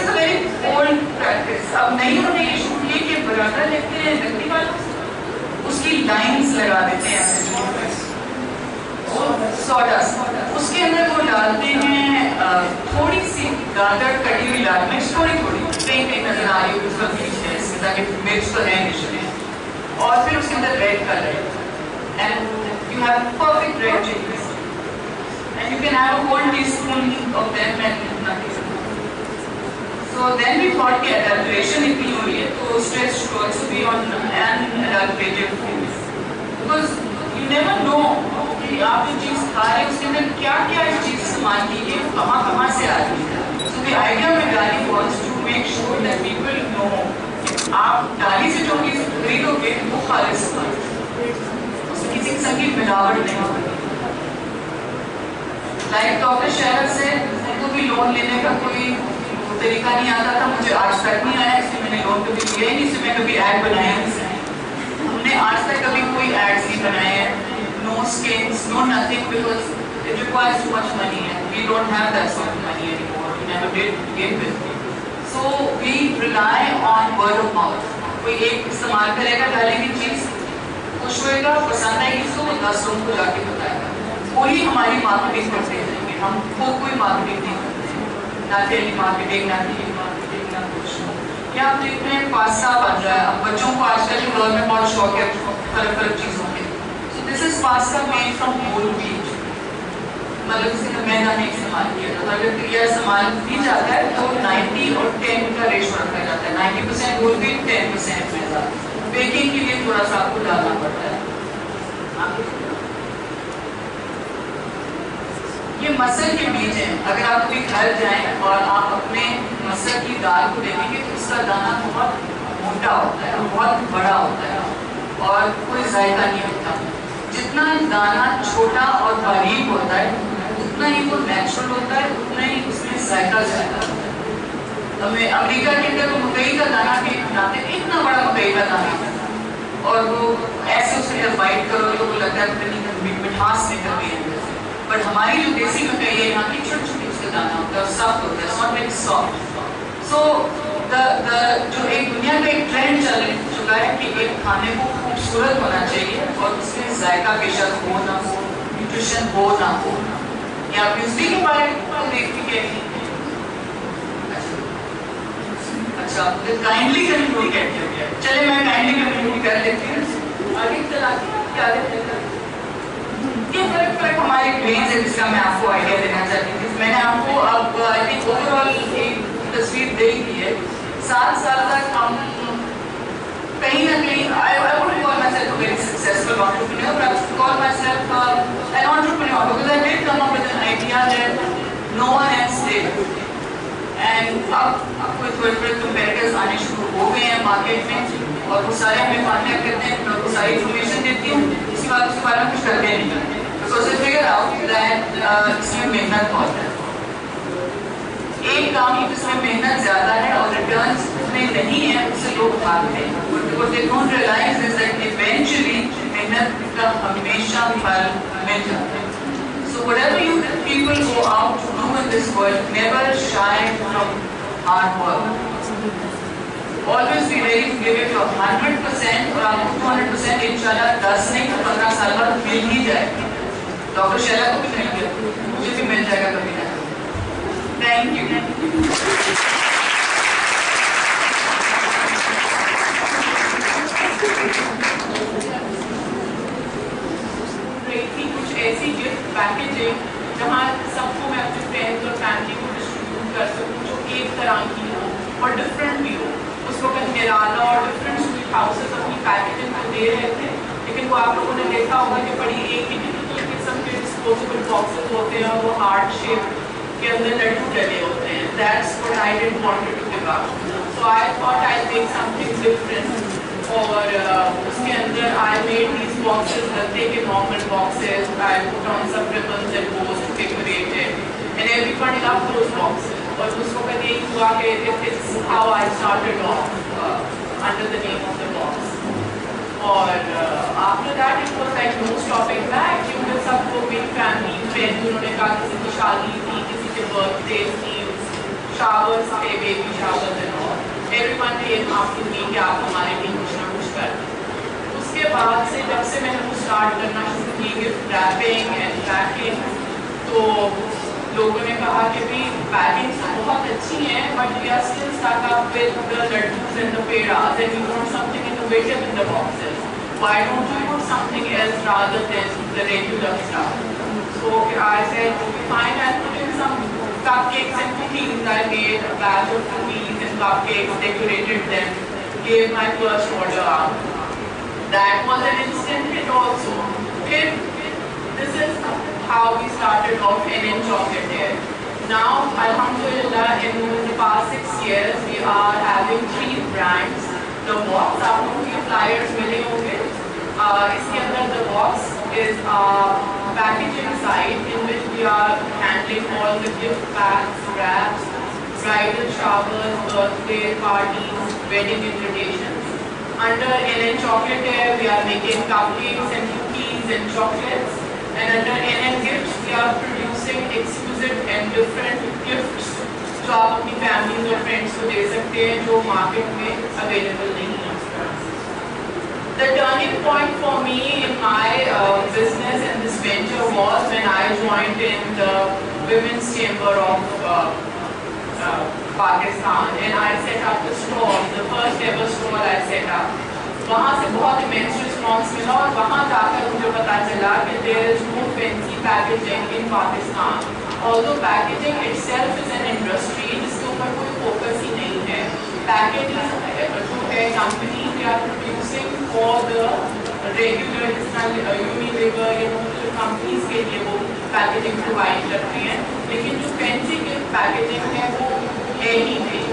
is a very old practice. اب نہیں ہونے یہ شروع کی کہ برادا لیتے ہیں لکڑی والوں سے, اس کی لائنس لگا دیتے ہیں سوڈس, اس کے اندر وہ ڈالتے ہیں تھوڑی سی گاجر کٹی ہوئی لال مرچ, تھوڑی کہیں نظر آ رہی ہو اس کا بیچ ہے اس میں تاکہ مرچ تو ہے نیچے, اور پھر اس کے اندر red colour and you have perfect red chillies and you can have a whole teaspoon of them and nothing. So then we thought کہ adulteration اتنی ہو رہی ہے تو stress should also be on unadulterated foods because you never know کہ آپ جو چیز کھا رہے ہیں اس کے اندر کیا کیا اس چیز استعمال کی گئی, وہ کہاں سے آ رہی ہے. So the idea of Gali was to make sure that people know آپ ڈالی سے جو چیز خریدو گے وہ خالص ہوگا, اس میں کسی قسم کی ملاوٹ نہیں ہوگی. لائک ڈاکٹر شہلا سے ان کو بھی لون لینے کا کوئی طریقہ نہیں آتا تھا, مجھے آج تک نہیں آیا, اس لیے میں نے لون کبھی لیا ہی نہیں, اس سے میں کبھی ایڈ بنایا نہیں. ہم نے آج تک کبھی کوئی ایڈز نہیں بنائے ہیں, no skins, no nothing because it requires too much money and we don't have that sort of money anymore, we never did to begin with. So we rely on word of mouth. کوئی ایک استعمال کرے گا ڈالے گی چیز, خوش ہوئے گا, پسند آئے گی, اس کو 10 لوگوں کو جا کے بتائے گا, وہی ہماری مارکیٹنگ کرتے ہیں. ہم خود کوئی مارکیٹنگ نہیں کرتے, نہ ٹیلی مارکیٹنگ, نہ ٹی وی مارکیٹنگ, نہ کچھ. کیا آپ دیکھتے ہیں پاستا بن رہا ہے, اب بچوں کو آج کل کے دور میں بہت شوق ہے فرق چیزوں کے. So this is pasta made from whole wheat. مطلب اس کے میدا نہیں استعمال کیا جاتا. اگر کلیئر استعمال کی جاتا ہے تو 90 اور 10 کا ریشو رکھا جاتا ہے, 90% whole wheat, 10% میدا. بیکنگ کے لیے تھوڑا سا آپ کو ڈالنا پڑتا ہے. یہ مسل کے بیج ہیں. اگر آپ کبھی گھر جائیں اور آپ اپنے مسل کی دال کو دیکھیں گے تو اس کا دانہ بہت موٹا ہوتا ہے, بہت بڑا ہوتا ہے اور کوئی ذائقہ نہیں ہوتا. جتنا دانہ چھوٹا اور باریک ہوتا ہے اتنا ہی وہ نیچرل ہوتا ہے, اتنا ہی اس میں ذائقہ زیادہ ہوتا ہے. ہمیں امریکہ کے اندر وہ مکئی کا دانہ بھی بناتے ہیں, اتنا بڑا مکئی کا دانہ, اور وہ ایسے اس میں بائٹ کرو تو وہ لگتا ہے کہ مٹھاس نکل گئی ہے. بٹ ہماری جو دیسی مکئی ہے یہاں کی چھوٹی چھوٹی اس کا دانہ ہوتا ہے اور سخت ہوتا ہے, ناٹ ویری سافٹ. سو جو ایک دنیا کا ایک ٹرینڈ چل چکا ہے کہ ایک کھانے کو خوبصورت ہونا چاہیے اور اس میں ذائقہ بے شک ہو نہ ہو, نیوٹریشن ہو نہ ہو. یا آپ میوزلی کے بارے میں دیکھتے کہ اچھا کائنڈلی کنکلوڈ کہتے ہیں, چلے میں کائنڈلی کنکلوڈ کر لیتی ہوں. آگے چلاتے ہیں کیا دیتے ہیں فرق ہماری ڈرینز ہے جس کا میں آپ کو آئیڈیا دینا چاہتی تھی. میں نے آپ کو اب آئی تھنک اوور آل ایک تصویر دے دی ہے. 7 سال تک ہم کہیں نہ کہیں I wouldn't call myself a very successful entrepreneur, but I would call myself an entrepreneur because I did come up with an idea that no one else did. And اب کوئی تھوڑے تھوڑے کمپیٹیٹرز آنے شروع ہو گئے ہیں مارکیٹ میں اور وہ سارے ہمیں کانٹیکٹ کرتے ہیں, میں ان کو ساری انفارمیشن دیتی ہوں, اس کے بعد اس کے بارے میں کچھ کرتے نہیں. Because I figured out that اس میں محنت بہت ہے. ایک کام جس میں محنت زیادہ ہے اور ریٹرنز میں نہیں ہے اس سے لوگ بھاگتے ہیں. Because they don't realize is that eventually محنت کا ہمیشہ پھل مل جاتا ہے. So whatever you people go out to do in this world, never shy from hard work. Always be ready to give it your 100% اور آپ کو 200% انشاءاللہ 10 نہیں تو 15 سال بعد مل ہی جائے گا. ڈاکٹر شیلا کو بھی مل گیا, مجھے بھی مل جائے گا کبھی نہ. Thank you. کچھ ایسی گفٹ پیکیجنگ جہاں سب کو میں اپنے فرینڈز اور فیملی کو ڈسٹریبیوٹ کر سکوں جو ایک طرح کی ہو اور ڈفرینٹ بھی ہو. اس وقت نرالا اور ڈفرینٹ سویٹ ہاؤسز اپنی پیکیجنگ کو دے رہے تھے, لیکن وہ آپ لوگوں نے دیکھا ہوگا کہ بڑی ایک ہی قسم کے ڈسپوزیبل باکسز ہوتے ہیں اور وہ ہارڈ شیپ کے اندر لڈو ڈلے ہوتے ہیں. That's what I didn't want to give up. So I thought I'd make something different. اور اس کے اندر I made these boxes, گتے کے normal boxes. I put on some ribbons and bows to decorate it. And everybody loved those boxes. اور اس وقت یہی ہوا کہ it's how I started off under the name of the box. اور after that it was like no stopping back. کیونکہ سب کو میری family friend انہوں نے کہا کسی کی شادی تھی, کسی کے برتھ ڈیز تھی, شاورس تھے, baby showers and all. everyone نے یہ معافی دی کہ آپ ہمارے لیے کچھ نہ کچھ کر دیں. اس کے بعد سے جب سے میں نے وہ اسٹارٹ کرنا شروع کی گفٹ ریپنگ اینڈ پیکنگ, تو لوگوں نے کہا کہ بھی پیکنگ تو بہت اچھی ہیں but we are still stick up with the laddus and the pedas and we want something innovative in the boxes. Why don't you put something else rather than the regular stuff? So I said, okay, fine, I'll put in some cupcakes and cookies. I made a batch of cookies and cupcakes, decorated them, gave my first order out. That was an instant hit also. This is how we started off NN chocolate here. Now, alhamdulillah, in the past 6 years, we are having 3 brands. The box, آپ لوگوں کے flyers ملے ہوں گے. اس کے اندر the box is packaging side in which we are handling all the gift packs, wraps, bridal showers, birthday parties, wedding invitations. Under NN Chocolate, we are making cupcakes and cookies and chocolates. And under NN Gifts, we are producing exquisite and different gifts جو آپ اپنی families اور friends کو دے سکتے ہیں جو market میں available نہیں ہے. The turning point for me in my business and this venture was when I joined in the Women's Chamber of Pakistan and I set up the stall, the first ever stall I set up. وہاں سے بہت immense response ملا اور وہاں جا کر مجھے پتا چلا کہ there is no fancy packaging in Pakistan. Although packaging itself is an industry جس کے اوپر کوئی focus ہی نہیں ہے. Packaging جو ہے company they are producing for the regular Unilever یا مختلف companies کے لیے وہ packaging provide کرتی ہیں, لیکن جو fancy packaging ہے وہ ہے ہی نہیں.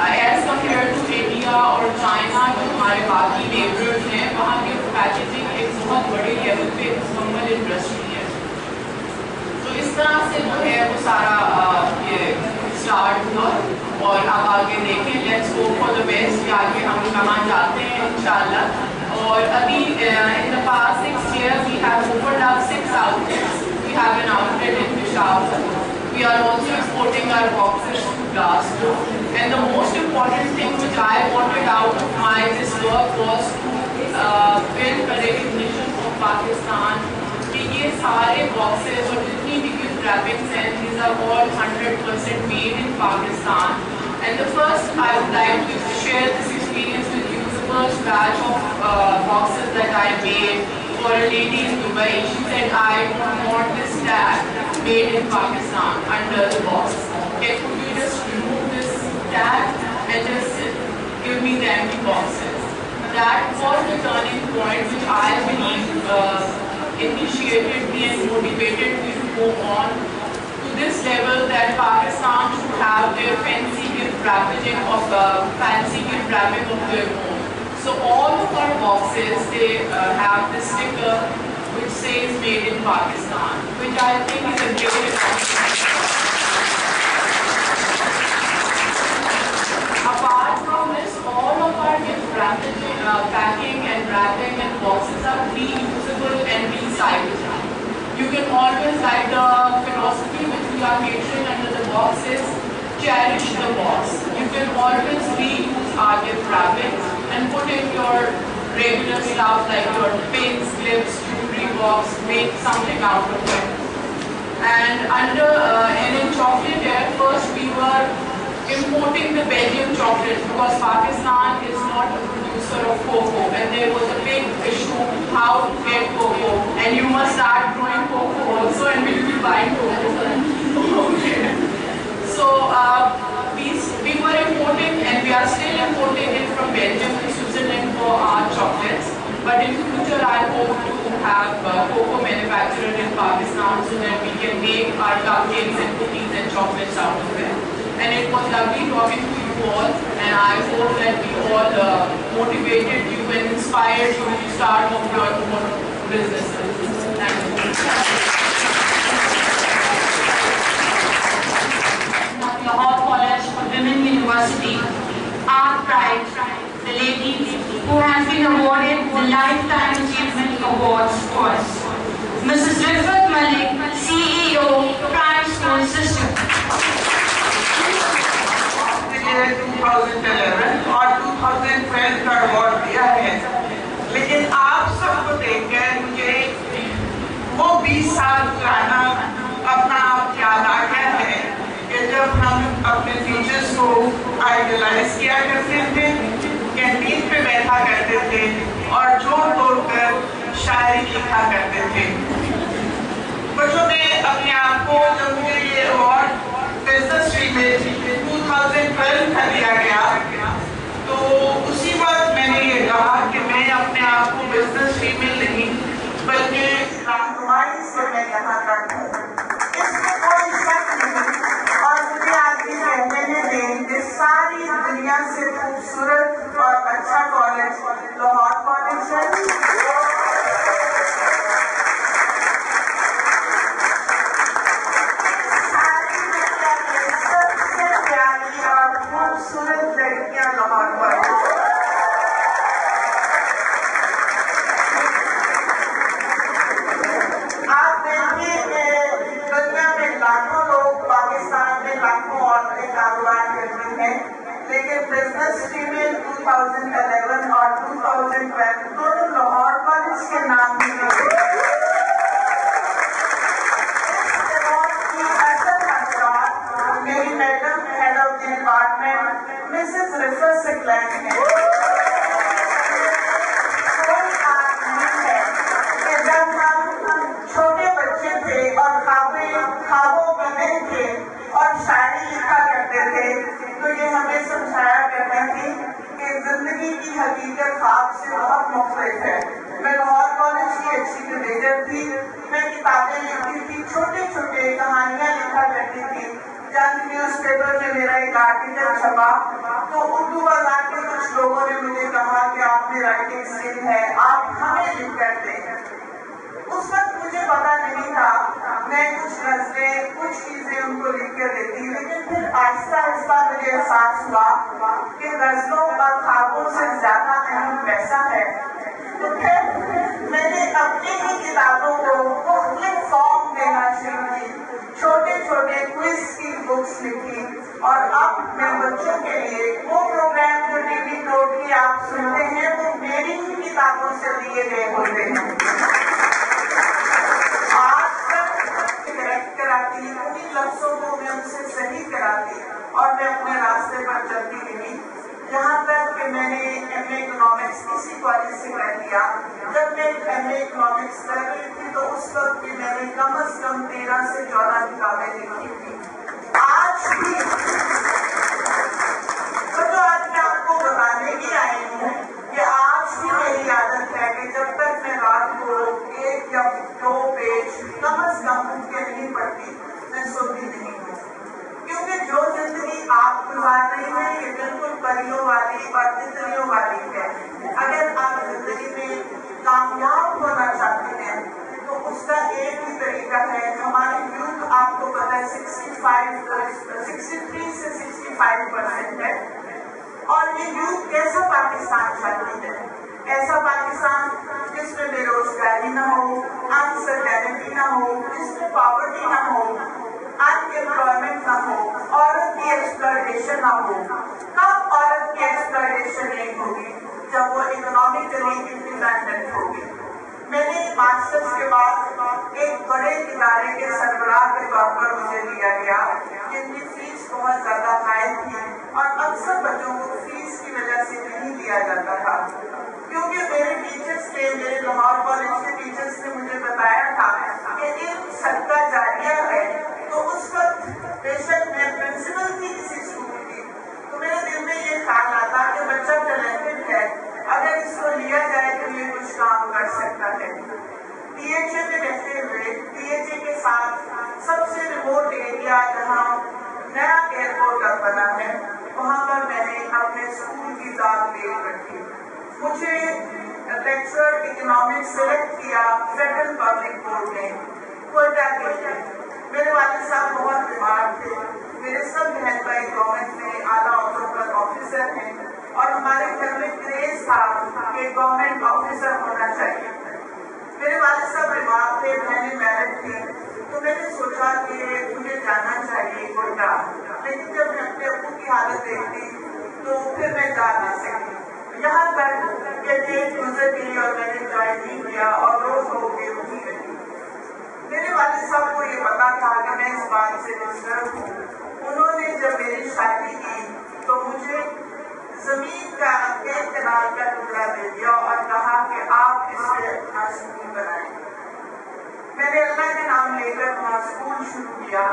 As compared to India اور China جو ہمارے باقی نیبرز ہیں, وہاں کی پیکیجنگ ایک بہت بڑے لیول پہ مکمل انڈسٹری ہے. تو اس طرح سے جو ہے وہ سارا یہ اسٹارٹ ہوا اور اب آگے دیکھیں, let's go for the best کہ آگے ہم کہاں جاتے ہیں انشاءاللہ. اور ابھی in the past 6 years we have opened up 6 outlets. We have an outlet in Peshawar. We are also exporting our boxes to Glasgow. And the most important thing which I wanted out of my this work was to build a recognition of Pakistan. کہ یہ سارے boxes اور جتنی بھی gift wrappings ہیں, these are all 100% made in Pakistan. And the first I would like to share this experience with you. The first batch of boxes that I made for a lady in Dubai. She said, I don't want this tag made in Pakistan under the box. Okay, could you just remove this tag and just give me the empty boxes? That was the turning point which I believe initiated me and motivated me to go on to this level that Pakistan should have their fancy gift wrapping of their own. So all of our boxes, they have this sticker which says made in Pakistan, which I think is a great accomplishment. Apart from this, all of our gift packing and wrapping and boxes are reusable and recyclable. You can always, like the philosophy which we are catering under the box is cherish the box. You can always reuse our gift wrappings and put in your regular stuff like your pins, clips, jewelry box, make something out of it. And under NN chocolate, at first we were importing the Belgian chocolate because Pakistan is not a producer of cocoa, and there was a big issue how to get cocoa, and you must start growing cocoa also and we'll be buying cocoa. Okay. So we were importing, and we are still importing it from Belgium and Switzerland for our chocolates, but in future I hope to have cocoa manufactured in Pakistan so that we can make our cupcakes and cookies and chocolates out of it. And it was lovely talking to you all, and I hope that we all motivated you and inspired you to start off your own businesses. Thank you. Lahore College Women University, our pride, the lady who has been awarded the Lifetime Achievement Awards to us. Mrs. Riffat Malik, CEO, Prime School System. 2011 और 2012 का award दिया है, लेकिन आप सबको देखकर मुझे वो 20 साल पुराना अपना आप याद आ गया है कि जब हम अपने टीचर्स को आइडलाइज किया करते थे, कैंटीन पे बैठा करते थे और जोड़ तोड़कर शायरी लिखा करते थे। बच्चों ने अपने आप को, जब मुझे ये अवार्ड बिजनेस स्ट्रीम में 2012 का दिया गया, तो उसी वक्त मैंने ये कहा कि मैं अपने आप को बिजनेस स्ट्रीम में नहीं बल्कि राजकुमारी से मैं यहाँ तक हूँ, इसमें कोई शक नहीं। और मुझे आपकी कहने में कि सारी दुनिया से खूबसूरत और अच्छा कॉलेज लाहौर कॉलेज है। लेकिन बिजनेस स्ट्रीम में 2011 और 2012 दोनों लाहौर कॉलेज के नाम भी मेरी madam head of the department Mrs Rifat Saqlain है। जब हम छोटे बच्चे थे और ख्वाबों में थे और शायरी लिखा करते थे, तो ये हमें समझाया करते थे कि जिंदगी की हकीकत ख्वाब से बहुत मुख्तलिफ है। मैं लाहौर कॉलेज की अच्छी मैनेजर थी, मैं किताबें लिखती थी, छोटे छोटे कहानियां लिखा करती थी। जब न्यूज़पेपर में मेरा एक आर्टिकल छपा तो उर्दू बाजार के कुछ लोगों ने मुझे कहा कि आप में राइटिंग स्किल है, आप हमें लिख कर दें। उस वक्त मुझे पता नहीं था, मैं कुछ नज़रें कुछ चीजें उनको लिख कर देती, लेकिन फिर आहिस्ता आहिस्ता मुझे एहसास हुआ कि गज़लों और ख्वाबों से ज्यादा अहम पैसा है। तो फिर मैंने अपनी ही किताबों को मुख्तलिफ फॉर्म देना शुरू की, छोटे छोटे क्विज की बुक्स लिखी, और अब मैं बच्चों के लिए वो प्रोग्राम जो टीवी नोट की आप सुनते हैं वो मेरी ही किताबों से दिए गए होते हैं। कराती, उन्हीं लफ्जों को मैं उनसे सही कराती और मैं अपने रास्ते पर चलती रही, यहाँ तक کہ میں نے ایم اے اکنامکس اسی کالج سے کر لیا. جب میں ایم اے اکنامکس کر رہی تھی تو اس وقت بھی میں نے کم از کم 13 سے 14 کتابیں لکھی تھی. آج بھی تو آج میں آپ کو بتانے کی آئی ہوں کہ آج بھی میری عادت ہے کہ جب تک میں رات کو 1 یا 2 پیج کم از کم ان کے نہیں پڑھتی میں سوتی نہیں ہوں. کیونکہ جو زندگی آپ گزار رہی ہیں یہ بالکل پریوں والی اور تتریوں والی ہے. اگر آپ زندگی میں کامیاب ہونا چاہتے ہیں تو اس کا ایک ہی طریقہ ہے. ہماری یوتھ آپ کو پتا ہے 63 سے 65% ہے. اور یہ یوتھ کیسا پاکستان چاہتی ہے؟ ایسا پاکستان جس میں بے روزگاری نہ ہو, انسرٹینٹی نہ ہو, جس میں پاورٹی نہ ہو, انمپلائمنٹ نہ ہو, عورت کی ایکسپلائٹیشن نہ ہو. کب عورت کی ایکسپلائٹیشن نہیں ہوگی؟ جب وہ اکنامکلی انڈیپینڈنٹ ہوگی. میں نے ماسٹرز کے بعد ایک بڑے ادارے کے سربراہ کے طور پر مجھے لیا گیا جن کی فیس بہت زیادہ ہائی تھی اور اکثر بچوں کو فیس کی وجہ سے نہیں دیا جاتا تھا. کیونکہ میرے ٹیچرز نے, میرے لاہور کالج کے ٹیچرز نے مجھے بتایا تھا کہ علم صدقہ جاریہ ہے. تو اس وقت بے شک میں پرنسپل تھی کسی اسکول کی, تو میرے دل میں یہ خیال آتا کہ بچہ ٹیلنٹڈ ہے, اگر اس کو لیا جائے تو یہ کچھ کام کر سکتا ہے. ڈی ایچ اے میں رہتے ہوئے ڈی ایچ اے کے ساتھ سب سے ریموٹ ایریا جہاں نیا ایئرپورٹ اب بنا ہے وہاں پر میں نے اپنے اسکول کی ذات پیش رکھی. مجھے لیکچرر اکنامکس سلیکٹ کیا فیڈرل پبلک بورڈ نے کوئٹہ کے لیے. میرے والد صاحب بہت بیمار تھے. میرے سب بہن بھائی گورنمنٹ میں اعلیٰ عہدوں پر آفیسر ہیں اور ہمارے گھر میں کریز تھا کہ گورنمنٹ آفیسر ہونا چاہیے. میرے والد صاحب بیمار تھے, بہنیں میرڈ تھیں, تو میں نے سوچا کہ مجھے جانا چاہیے کوئٹہ. لیکن جب میں اپنے ابو کی حالت دیکھتی تو پھر میں جا نہ سکتی. یہاں تک کہ ڈیٹ گزر گئی اور میں نے جوائن نہیں کیا اور روز ہو کے وہیں رہی. میرے والد صاحب کو یہ پتا تھا کہ میں اس بات سے ڈسٹرب ہوں. انہوں نے جب میری شادی کی تو مجھے زمین کا ایک کنال کا ٹکڑا دے دیا اور کہا کہ آپ اس سے اپنا اسکول بنائیں. میں نے اللہ کے نام لے کر وہاں اسکول شروع کیا.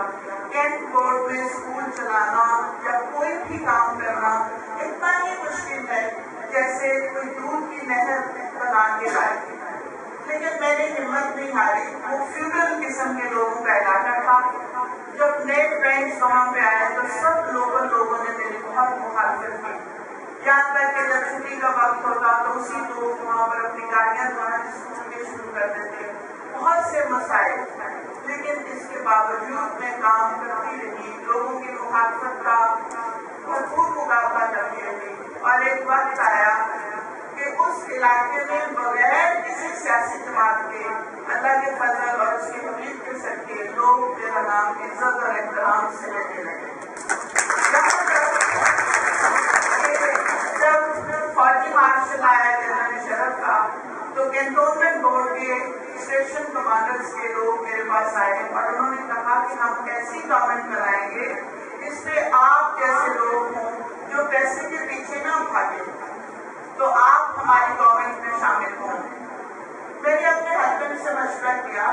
کینٹ بورڈ میں اسکول چلانا یا کوئی بھی کام کرنا اتنا ہی مشکل ہے جیسے کوئی دودھ کی نہر بنا کے لائے. لیکن میں نے ہمت نہیں ہاری. وہ فیوڈل قسم کے لوگوں کا علاقہ تھا. جب نئے فرینڈس وہاں پہ آئے تو سب لوگوں نے میری بہت مخالفت کی. یہاں تک کہ جب چھٹی کا وقت ہوتا تو اسی لوگ وہاں پر اپنی گاڑیاں دھونا اسکول کے شروع کر دیتے. بہت سے مسائل, لیکن اس کے باوجود میں کام کرتی رہی. لوگوں کی مخالفت کا بھرپور مقابلہ کرتی رہی. اور ایک وقت آیا کہ اس علاقے میں بغیر کسی سیاسی جماعت کے اللہ کے فضل اور اس کے حبیب کے صدقے لوگ میرا نام عزت اور احترام سے لینے لگے. جب فوجی مارشل آیا جنرل شرف کا تو کینٹونمنٹ بورڈ کے اسٹیشن کمانڈرز کے لوگ میرے پاس آئے اور انہوں نے کہا کہ ہم ایسی گورنمنٹ بنائیں گے جس میں آپ جیسے لوگ ہوں جو پیسے کے پیچھے نہ بھاگے, تو آپ ہماری گورنمنٹ میں شامل ہوں. میں نے اپنے ہسبینڈ سے مشورہ کیا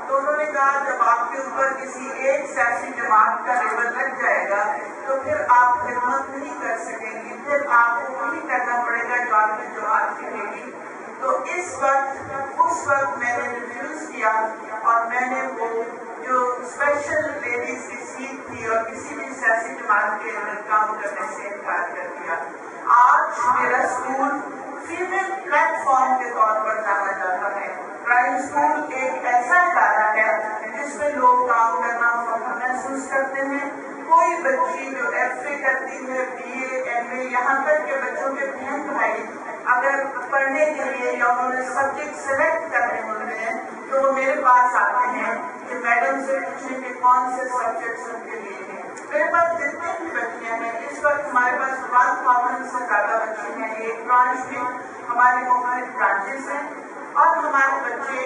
تو انہوں نے کہا جب آپ کے اوپر کسی ایک سیاسی جماعت کا لیبل لگ جائے گا تو پھر آپ خدمت نہیں کر سکیں گی, پھر آپ کو وہی کرنا پڑے گا جو آپ کی جماعت کہے گی. تو اس وقت میں نے ریفیوز کیا اور میں نے وہ جو اسپیشل لیڈیز کی سیٹ تھی اور کسی بھی سیاسی جماعت کے اندر کام کرنے سے انکار کر دیا. آج میرا اسکول فیمل پلیٹ فارم کے طور پر جانا جاتا ہے. پرائم اسکول ایک ایسا ادارہ ہے جس میں لوگ کام کرنا فخر محسوس کرتے ہیں. کوئی بچی جو ایف اے کرتی ہے, بی اے, ایم اے, یہاں تک کہ بچوں کے بہن بھائی اگر پڑھنے کے لیے یا انہوں نے سبجیکٹ سلیکٹ کرنے ہوتے ہیں تو وہ میرے پاس آتے ہیں کہ میڈم سے پوچھیں کہ کون سے سبجیکٹس ان کے لیے ہیں. میرے پاس جتنے بھی بچیاں ہیں اس وقت ہمارے پاس 1000 سے زیادہ بچے ہیں. ایک برانچ میں ہمارے مختلف برانچز ہیں اور ہمارے بچے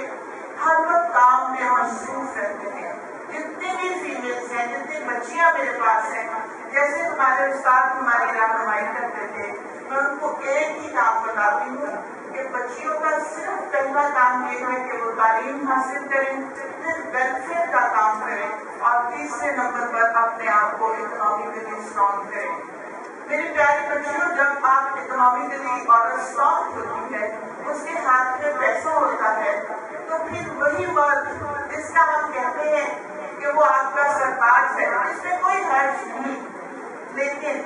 ہر وقت کام میں مصروف رہتے ہیں. جتنے بھی فیمیلز ہیں, جتنی بچیاں میرے پاس ہیں, جیسے ہمارے استاد ہماری رہنمائی کرتے تھے، میں ان کو ایک ہی کام بتاتی ہوں کہ بچیوں کا صرف پہلا کام یہ ہے کہ وہ تعلیم حاصل کریں، پھر ویلفیئر کا کام کریں، اور تیسرے نمبر پر اپنے آپ کو اکنامکلی اسٹرانگ کریں۔ میری پیاری بچیوں، جب آپ اکنامکلی اور اسٹرانگ ہوتی ہے، اس کے ہاتھ میں پیسہ ہوتا ہے، تو پھر وہی مرد جس کا ہم کہتے ہیں کہ وہ آپ کا سرتاج ہے، اس میں کوئی حرج نہیں۔ لیکن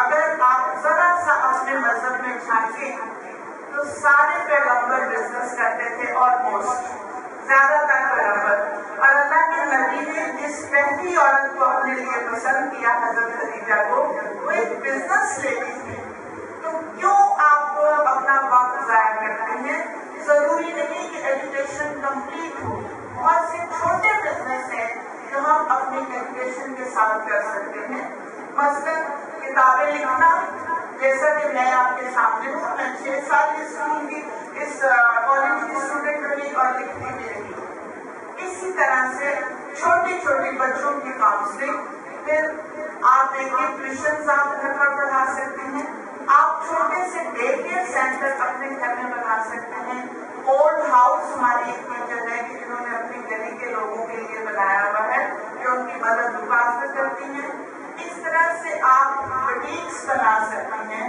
اگر آپ ذرا سا اپنے مذہب میں جھانکیں تو سارے پیغمبر بزنس کرتے تھے، آلموسٹ زیادہ تر پیغمبر، اور اللہ کے نبی نے جس پہلی عورت کو اپنے لیے پسند کیا، حضرت خدیجہ کو، وہ ایک بزنس لیڈی تھی۔ تو کیوں آپ کو اپنا وقت ضائع کرتے ہیں؟ ضروری نہیں کہ ایجوکیشن کمپلیٹ ہو، بہت سے چھوٹے بزنس ہیں جو ہم اپنی ایجوکیشن کے ساتھ کر سکتے ہیں۔ مثلاً کتابیں لکھنا، جیسا کہ میں آپ کے سامنے ہوں، میں 6 سال اسکول کی اس کالج کی اسٹوڈنٹ رہی اور لکھتی بھی رہی۔ اسی طرح سے چھوٹی چھوٹی بچوں کی کاؤنسلنگ، پھر آپ دیکھیے ٹیوشنز آپ گھر پر پڑھا سکتے ہیں، آپ چھوٹے سے ڈے کیئر سینٹر اپنے گھر میں بنا سکتے ہیں۔ اولڈ ہاؤس ہماری ایک ٹیچر ہے کہ جنہوں نے اپنی گلی کے لوگوں کے لیے بنایا ہوا ہے، جو ان کی مدد حفاظت کرتی ہیں۔ اس طرح سے آپ بٹیکس بنا سکتے ہیں،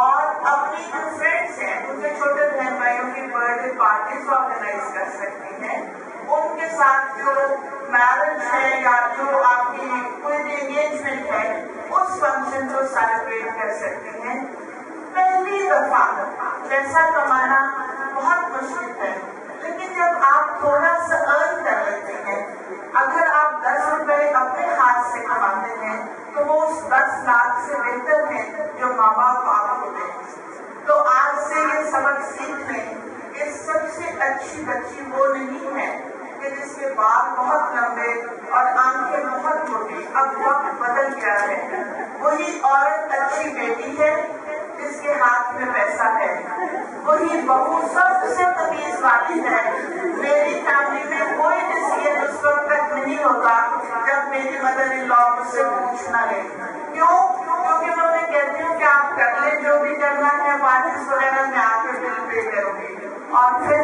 اور اپنی جو فرینڈس ہیں ان کے چھوٹے بہن بھائیوں کی برتھ ڈے پارٹیز آرگنائز کر سکتے ہیں، ان کے ساتھ جو میرج ہے یا جو آپ کی کوئی بھی انگیجمنٹ ہے اس فنکشن کو سیلیبریٹ کر سکتے ہیں۔ پہلی دفعہ پیسہ کمانا بہت مشکل ہے، لیکن جب آپ تھوڑا سا ارن کر لیتے ہیں، اگر آپ 10 روپے اپنے ہاتھ سے کماتے ہیں تو وہ اس 10 لاکھ سے بہتر ہے جو ماں باپ آپ کو دیں۔ تو آج سے یہ سبق سیکھ لیں کہ سب سے اچھی بچی وہ نہیں ہے کہ جس کے بال بہت لمبے اور آنکھیں بہت موٹی۔ اب وقت بدل گیا ہے، وہی عورت اچھی بیٹی ہے جس کے ہاتھ میں پیسہ ہے، وہی بہو سب سے تمیز والی ہے۔ میری فیملی میں کوئی ڈیسیژن اس وقت تک نہیں ہوتا جب میری مدر ان لا مجھ سے پوچھنا ہے۔ کیوں؟ کیونکہ میں انہیں کہتی ہوں کہ آپ کر لیں جو بھی کرنا ہے، پارٹیز وغیرہ میں آپ کے بل پے کروں گی، اور پھر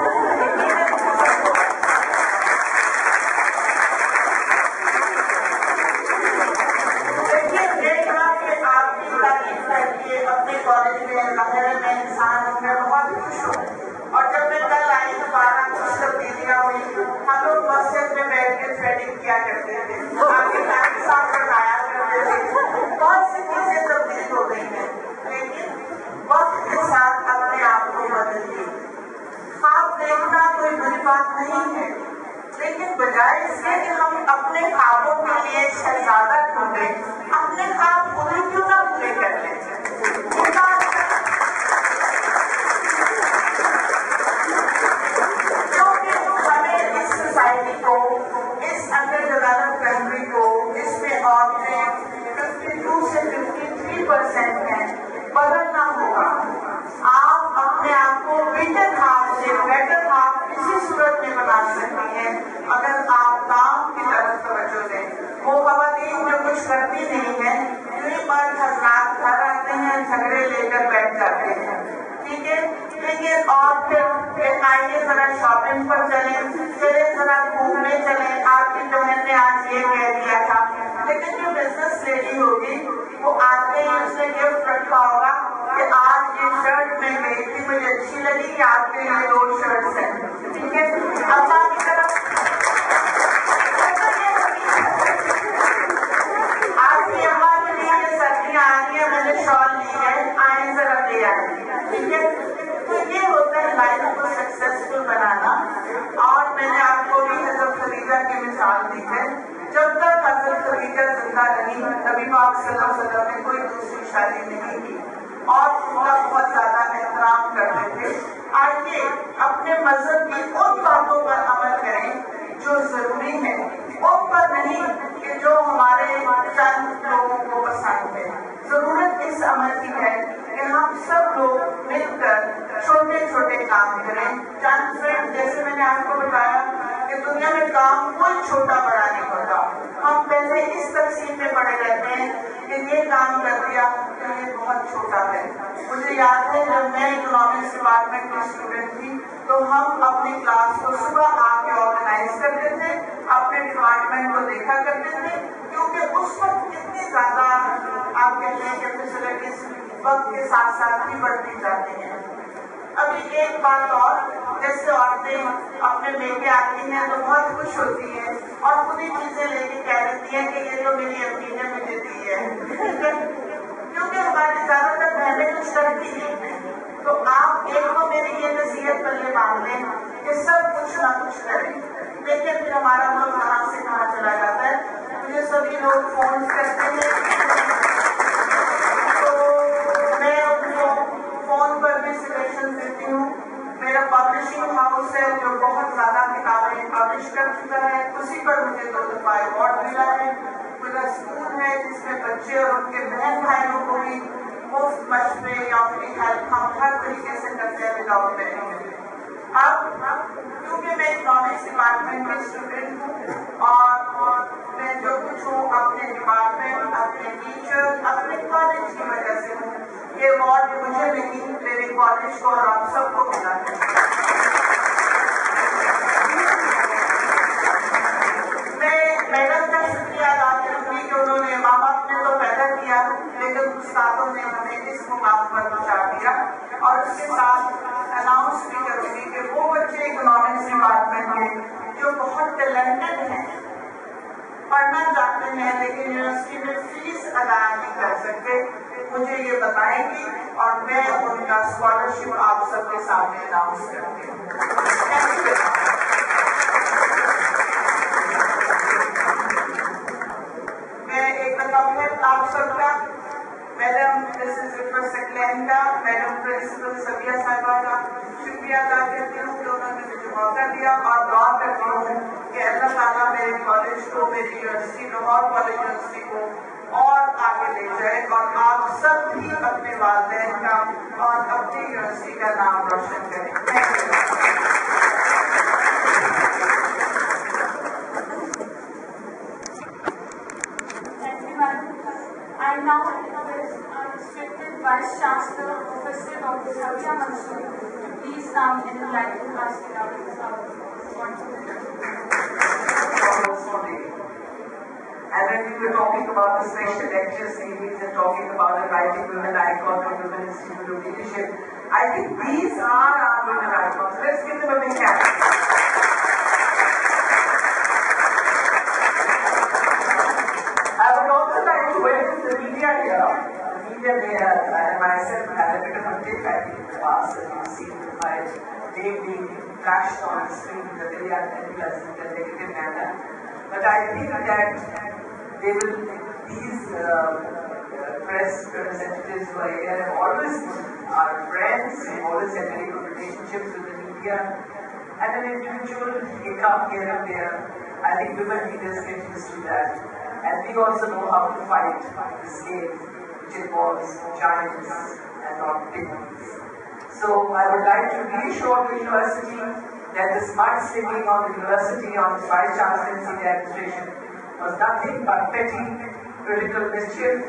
اپنے کالج میں لہرے میں انسان ہوں، میں بہت خوش ہوں۔ اور جب میں کل آئی دوبارہ کچھ تبدیلیاں ہوئی، ہم لوگ مسجد میں بیٹھ کے تھریڈنگ کیا کرتے تھے، آپ کے ٹائم صاف بتایا کرتے تھے، بہت سی چیزیں تبدیل ہو گئی ہیں، لیکن وقت کے ساتھ اپنے آپ کو بدلیے۔ خواب دیکھنا کوئی بری بات نہیں ہے، لیکن بجائے اس کے کہ ہم اپنے خوابوں کے لیے شہزادہ ڈھونڈیں، اپنے خواب پورے کیوں نہ پورے کر لیں۔ ہمیں اس سوسائٹی کو، اس انڈر ڈیولپڈ کنٹری کو، اس میں عورتیں 52 سے 53% ہیں، بدلنا ہوگا۔ آپ اپنے آپ کو بیٹر ہاف سے بیٹر ہاف اسی صورت میں بنا سکتی ہیں اگر آپ کام کی طرف توجہ دیں۔ وہ خواتین جو کچھ کرتی نہیں ہے، یہی مرد حضرات گھر آتے ہیں، جھگڑے لے کر بیٹھ جاتے ہیں، ٹھیک ہے، لیکن اور پھر آئیے ذرا شاپنگ پر چلیں، چلے ذرا گھومنے چلیں، آپ کی بہن نے آج یہ کہہ دیا تھا۔ لیکن جو بزنس لیڈی ہوگی وہ آتے ہی اس نے گفٹ رکھا ہوگا کہ آج یہ شرٹ میں گئی تھی، مجھے اچھی لگی کہ آپ کے لیے 2 شرٹس ہیں، ٹھیک ہے۔ اللہ کی طرف آپ کی اماں کے لیے سردیاں آ رہی ہیں، میں نے شال لی ہے، آئیں ذرا لے آئیں، ٹھیک ہے۔ تو یہ ہوتا ہے لائف کو سکسیسفل بنانا۔ اور میں نے آپ کو بھی حضرت خدیجہ کی مثال دی ہے، جب تک حضرت خدیجہ زندہ رہی، نبی پاک صلی اللہ علیہ وسلم نے کوئی دوسری شادی نہیں کی اور ان کا بہت زیادہ احترام کرتے تھے۔ آئیے اپنے مذہب کی ان باتوں پر عمل کریں جو ضروری ہے، ان پر نہیں کہ جو ہمارے چند لوگوں کو پسند ہے۔ ضرورت اس عمل کی ہے کہ ہم سب لوگ مل کر چھوٹے چھوٹے کام کریں۔ چند فرینڈ، جیسے میں نے آپ کو بتایا کہ دنیا میں کام کوئی چھوٹا بڑا نہیں ہوتا، ہم پہلے اس تقسیم میں پڑے رہتے ہیں कि ये काम कर दिया तो ये बहुत छोटा है। मुझे याद है जब मैं इकोनॉमिक्स डिपार्टमेंट की स्टूडेंट थी तो हम अपनी क्लास को सुबह आके ऑर्गेनाइज करते थे, अपने डिपार्टमेंट को देखा करते थे, क्योंकि उस वक्त कितनी ज्यादा आप कहते हैं कि फैसिलिटीज वक्त के साथ साथ ही बढ़ती जाती हैं। अभी एक बात और, जैसे औरतें अपने लेके आती हैं तो बहुत खुश होती हैं और खुद ही चीजें लेके कह देती हैं कि ये तो मेरी अम्मी ने मुझे दी है क्योंकि हमारी ज्यादातर बहनें कुछ करती नहीं है। तो आप एक तो मेरी ये नसीहत पर ये मान लें कि सब कुछ ना कुछ करें, लेकिन फिर हमारा मुल्क कहाँ से कहाँ चला जाता है। मुझे सभी लोग फोन करते हैं तो मैं उनको फोन पर भी सजेशन देती हूँ। मेरा पब्लिशिंग हाउस है जो बहुत ज्यादा किताबें पब्लिश कर चुका है, उसी पर मुझे 2 दफा अवार्ड मिला है। मेरा स्कूल है जिसमें बच्चे और उनके बहन भाइयों को भी मुफ्त मशवरे या फिर हेल्प हम हर तरीके से करते हैं विदाउट पेइंग। अब क्योंकि मैं इकोनॉमिक्स डिपार्टमेंट में स्टूडेंट हूँ और मैं जो कुछ हूँ अपने डिपार्टमेंट, अपने टीचर, अपने कॉलेज की वजह से हूँ। ये अवार्ड मुझे नहीं, मेरे कॉलेज को और आप सबको मिला है। मैं मैडम का शुक्रिया अदा करूंगी कि उन्होंने माँ बाप ने तो पैदा किया लेकिन उस्तादों ने हमें इस मुकाम पर पहुंचा दिया। और उसके साथ अनाउंस भी करूंगी कि वो बच्चे इकोनॉमिक्स डिपार्टमेंट में जो बहुत टैलेंटेड हैं, पढ़ना चाहते हैं लेकिन यूनिवर्सिटी में फीस अदा नहीं कर सकते, मुझे ये बताएंगी और मैं उनका स्कॉलरशिप आप सबके सामने अनाउंस करती हूँ। मैं एक दफा फिर आप सबका, मैडम मिसेस रिफत सक़लैन का, मैडम प्रिंसिपल सबिया साहिबा का शुक्रिया अदा करती हूँ कि उन्होंने मुझे मौका दिया और दुआ करती हूँ कि अल्लाह ताला मेरे कॉलेज को, मेरी यूनिवर्सिटी लाहौर कॉलेज यूनिवर्सिटी को और आगे ले जाए और आप सब भी अपने वालिदैन का और अपनी यूनिवर्सिटी का नाम रोशन करें। I now request our respected Vice-Chancellor, Professor Dr. SABIHA MANSOOR, to please come and enlighten us with our And when we were talking about the special lecture series and talking about the writing women icon and women institute of leadership, I think these are our women icons. Let's give them a big hand. I would also like to welcome the media here. The media there, and myself had a bit of a dip at in the past, as you've seen my name being flashed on the screen in a very unpleasant and negative manner. But I think that they will, these press representatives who are here have always are friends, have always had very good relationships with the media. And an individual hiccup here and there, I think women leaders get used to that. And we also know how to fight this game, which involves giants and not pygmies. So I would like to reassure the university that this mudslinging on the university, on the Vice-Chancellor and administration was nothing but petty, political mischief.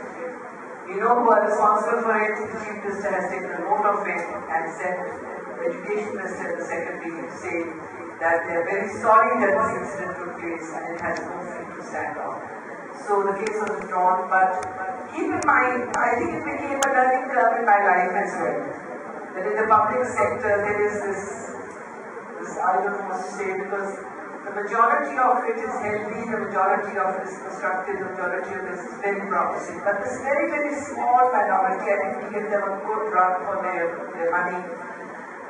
We know who are responsible for it. The Chief Minister has taken a note of it and sent the Education Minister and the Secretary to say that they are very sorry that this incident took place and it has no feet to stand on. So the case was withdrawn, but keep in mind, I think it became a learning curve in my life as well. That in the public sector there is this I don't know what to say, because the majority of it is healthy, the majority of it is constructive, the majority of it is very promising. But this very, very small minority, I think we give them a good run for their money.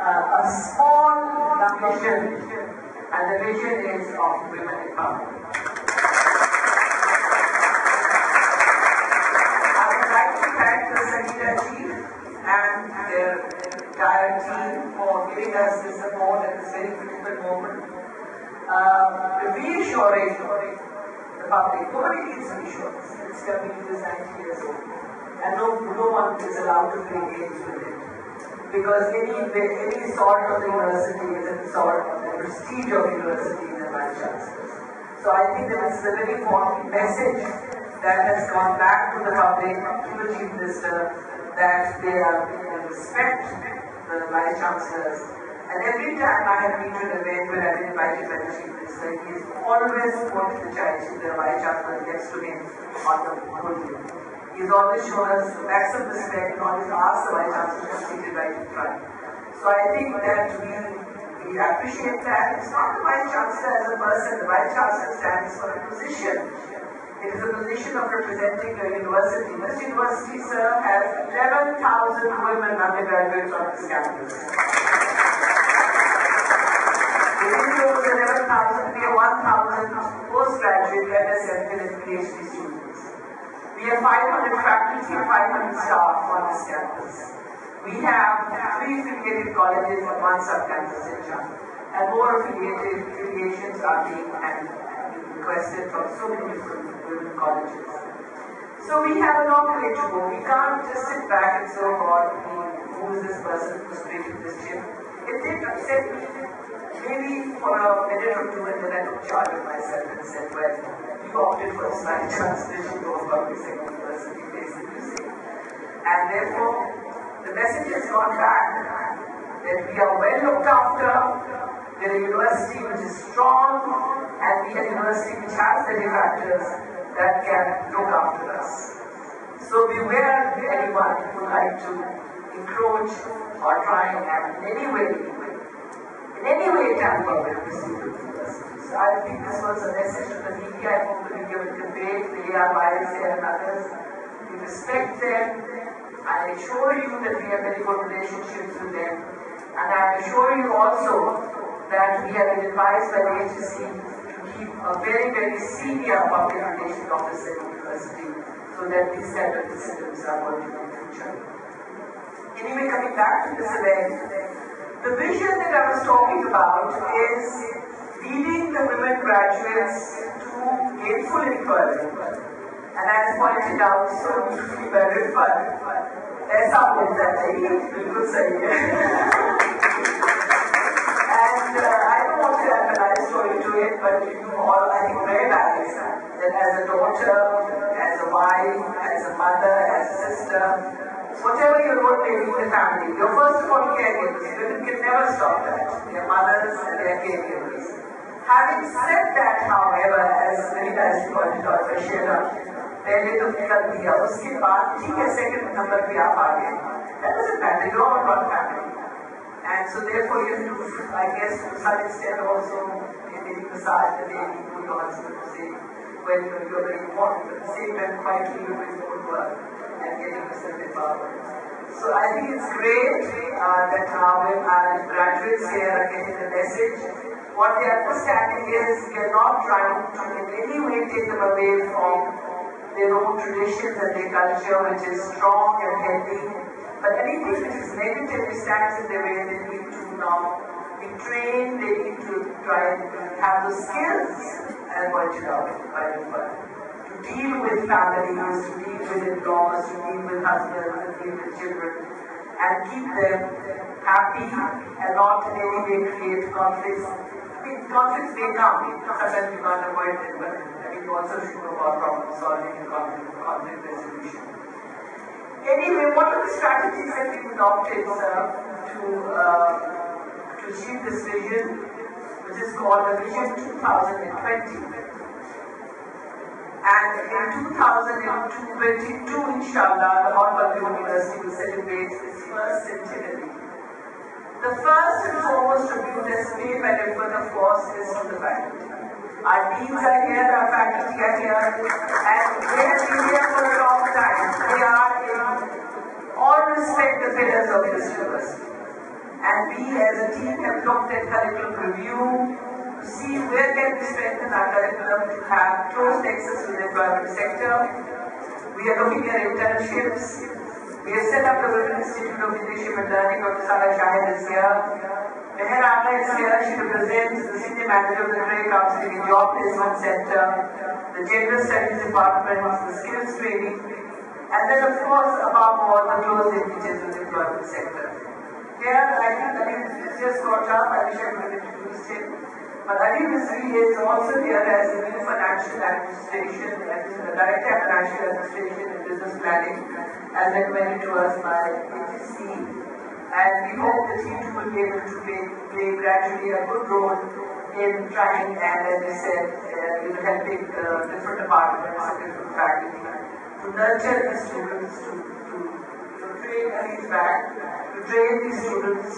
A small vision, and the vision is of women empowerment. I would like to thank the SMEDA team and their entire team for giving us this support at this very critical moment. Reassuring the public. Nobody needs reassurance. This community is 90 years old. And no one is allowed to play games with it. Because any sort of university is any sort of the prestige of university in the Vice-Chancellors. So I think that this is a very important message that has gone back to the public, to the Chief Minister, that they respect the Vice-Chancellors. And every time I have been to an event where I've been invited by the Chief Minister, he has always wanted the child to the Vice-Chancellor next to him on the podium. He's always shown us maximum respect and always asked the Vice-Chancellor to sit right in front. So I think that we appreciate that. It's not the Vice-Chancellor as a person. The Vice-Chancellor stands for a position. It is a position of representing a university. This university, sir, has 11,000 women undergraduates on this campus. Within those 11,000, we have 1,000 postgraduate MSc and PhD students. We have 500 faculty and 500 staff on this campus. We have 3 affiliated colleges and 1 sub-campus in China. And more affiliations are being requested from so many different women colleges. So we have a long way to go. We can't just sit back and say, oh God, who is this person who's created this gym? It did upset me, maybe for a minute or two, and then I took charge of myself and said, well, you opted for this right translation of public sector university based in music. And therefore, the message has gone back that we are well looked after, we are a university which is strong, and we are a university which has the factors that can look after us. So beware anyone who would like to encroach or try and in any way tamper with this university. So I think this was a message to the media. I hope the media will convey the ARYs and others. We respect them. I assure you that we have very good relationships with them. And I assure you also that we have been advised by the HSC to keep a very, very senior public relations officer in the university so that these kind of incidents are avoided in the future. Anyway, coming back to this event, the vision that I was talking about is leading the women graduates to gainful employment. And as pointed out so beautifully by Riffat, ऐसा बोलता चाहिए, बिल्कुल सही है. And I don't want to add a nice story to it, but you all, I think, realize that as a daughter, as a wife, as a mother, as a sister, whatever your role may be in the family, your first of all caregivers, women can never stop that. Their mothers and their caregivers. Having said that, however, as very nicely pointed out by Shela, पहले तो निकल दिया, उसके बाद ठीक है second number पे आप आ गए. That doesn't matter, you're all one family. And so therefore you have to, I guess, to some extent also, maybe massage the lady who your husband to say, well, you're very important, but at the same time quietly you're doing your own work and getting yourself empowered. So I think it's great that now our graduates here are getting the message. What they are understanding is we are not trying to in any way take them away from their own traditions and their culture, which is strong and healthy. But anything which is negative, which stands in their way, they need to now be trained, they need to try and have the skills, as pointed out by Riffat, to deal with families, to deal with in-laws, to deal with husbands, to deal with children, and keep them happy and not in any way create conflicts. I mean, conflicts may come, sometimes you can't avoid them, but you also should know about problem solving and conflict resolution. Anyway, what are the strategies that we've adopted, sir, to achieve this vision, which is called the Vision 2020? And in 2022, inshallah, the Honorable University will celebrate its first centenary. The first and foremost tribute that's made by Riffat, of course, is to the faculty. Our deans are here, our faculty are here, and they have been here for a long time. They are in all respect the pillars of this university. And we as a team have looked at curriculum review to see where can we strengthen our curriculum to have close nexus with the employment sector. We are looking at internships. We have set up the Women Institute of Leadership and Learning. Dr. Javed is here. Ayesha is here. She represents the Senior Manager of the Career Counseling and Job Placement Center, the Gender Studies Department, the Skills Training, and then of course above all the close linkages with the employment sector. Here I think it's just got up. I wish I could have introduced him. But Adi is also here as the new financial administration, the Director of Financial Administration and Business Planning, as recommended to us by HEC. And we hope that he too will be able to play gradually a good role in trying and, as we said, helping different departments and different faculty to nurture these students, to train these back, to train these students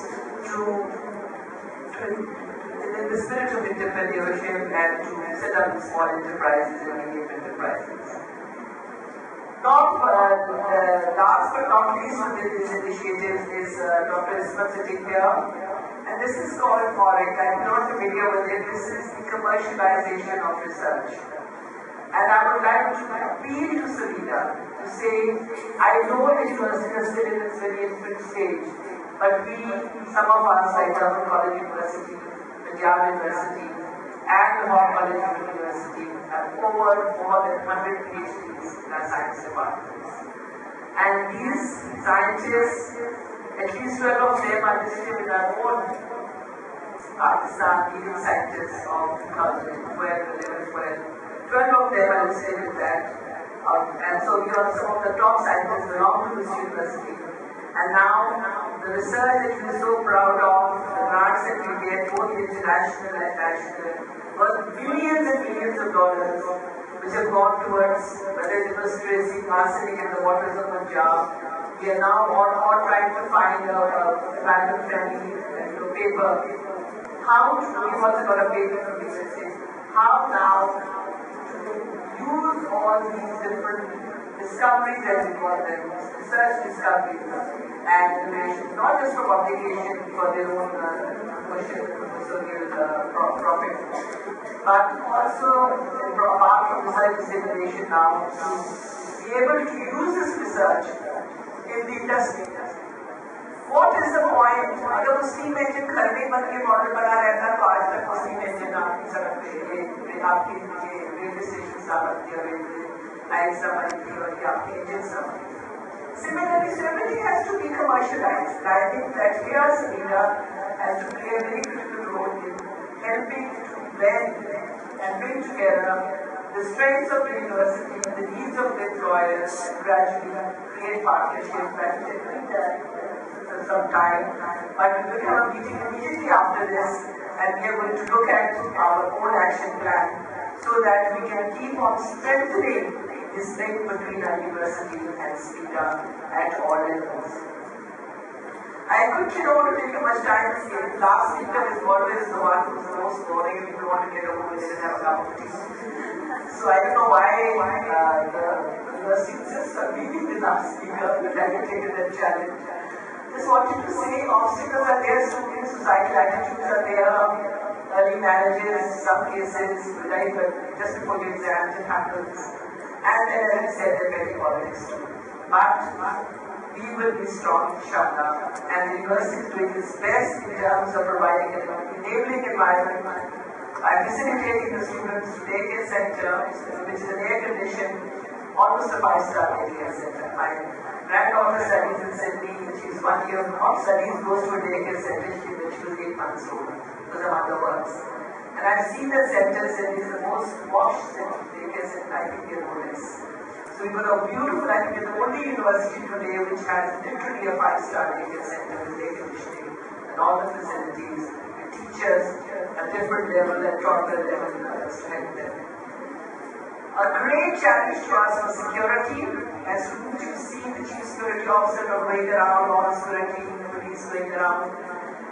in the spirit of entrepreneurship and to set up small enterprises and medium enterprises. Last but not least within this initiative is Dr. Riffat sitting here, and this is called FOREC. I'm not familiar with it. This is the commercialization of research. And I would like to appeal to SMEDA to say, I know the university is still in its very infant stage, but some of us like Javed College University, the Javed University, and the Lahore College University have more than 100 PhDs in our science departments. And these scientists, at least 12 of them are listed in our own Pakistan leading scientists of 2012, 11, 12. 12 of them are listed in that. And so some of the top scientists belong to this university. And now, the research that we're so proud of, the grants that we get, both international and national, worth billions and billions of dollars, which have gone towards, whether it was tracing arsenic in the waters of Amjad. We are now all trying to find a family paper. How to, we also got a paper from the how now use all these different discoveries that we call them, research discoveries and innovations, not just for publication for their own commercial profit, but also apart from research dissemination now to be able to use this research in the industry. What is the point? अगर वो steam engine घर में बन के model बना रहता तो आज तक वो steam engine आपकी सड़क पे आपकी रेलवे स्टेशन सामर्थ्य रेलवे Ayesha बनती और ये आपकी engine सामर्थ्य. Similarly, so everything has to be commercialized. I think that here SMEDA has to play a very critical role in helping to blend and bring together the strengths of the university, the needs of the employers, and gradually create partnerships that will take that some time. But we will have a meeting immediately after this, and we are going to look at our own action plan so that we can keep on strengthening this link between our university and SMEDA at all levels. I quickly don't want to take too much time. The last speaker is always the one who's the most boring and you want to get over with it and have a cup of tea. So I don't know why the university insists on leaving the last speaker, but I have taken that challenge. Just wanted to say obstacles are there, students, societal attitudes are there, early marriages, some cases, right, but just before the exams it happens. And then as I said, the very politics too. But we will be strong, inshallah, and the university is doing its best in terms of providing an enabling environment by facilitating the students to daycare center, which is an air-conditioned, almost a 5-star daycare center. My granddaughter studies in Sydney, she's 1 year of studies, goes to a daycare center, she was 8 months old, because her mother works. And I've seen the centers, and it's the most washed daycare center I think in Bouquets. So we've got a beautiful, I think it's the only university today which has literally a 5-star daycare center with air conditioning and all the facilities, and teachers at different level and toddler level to help them. A great challenge to us was security. As you see the chief security officer going around, all security, police going around.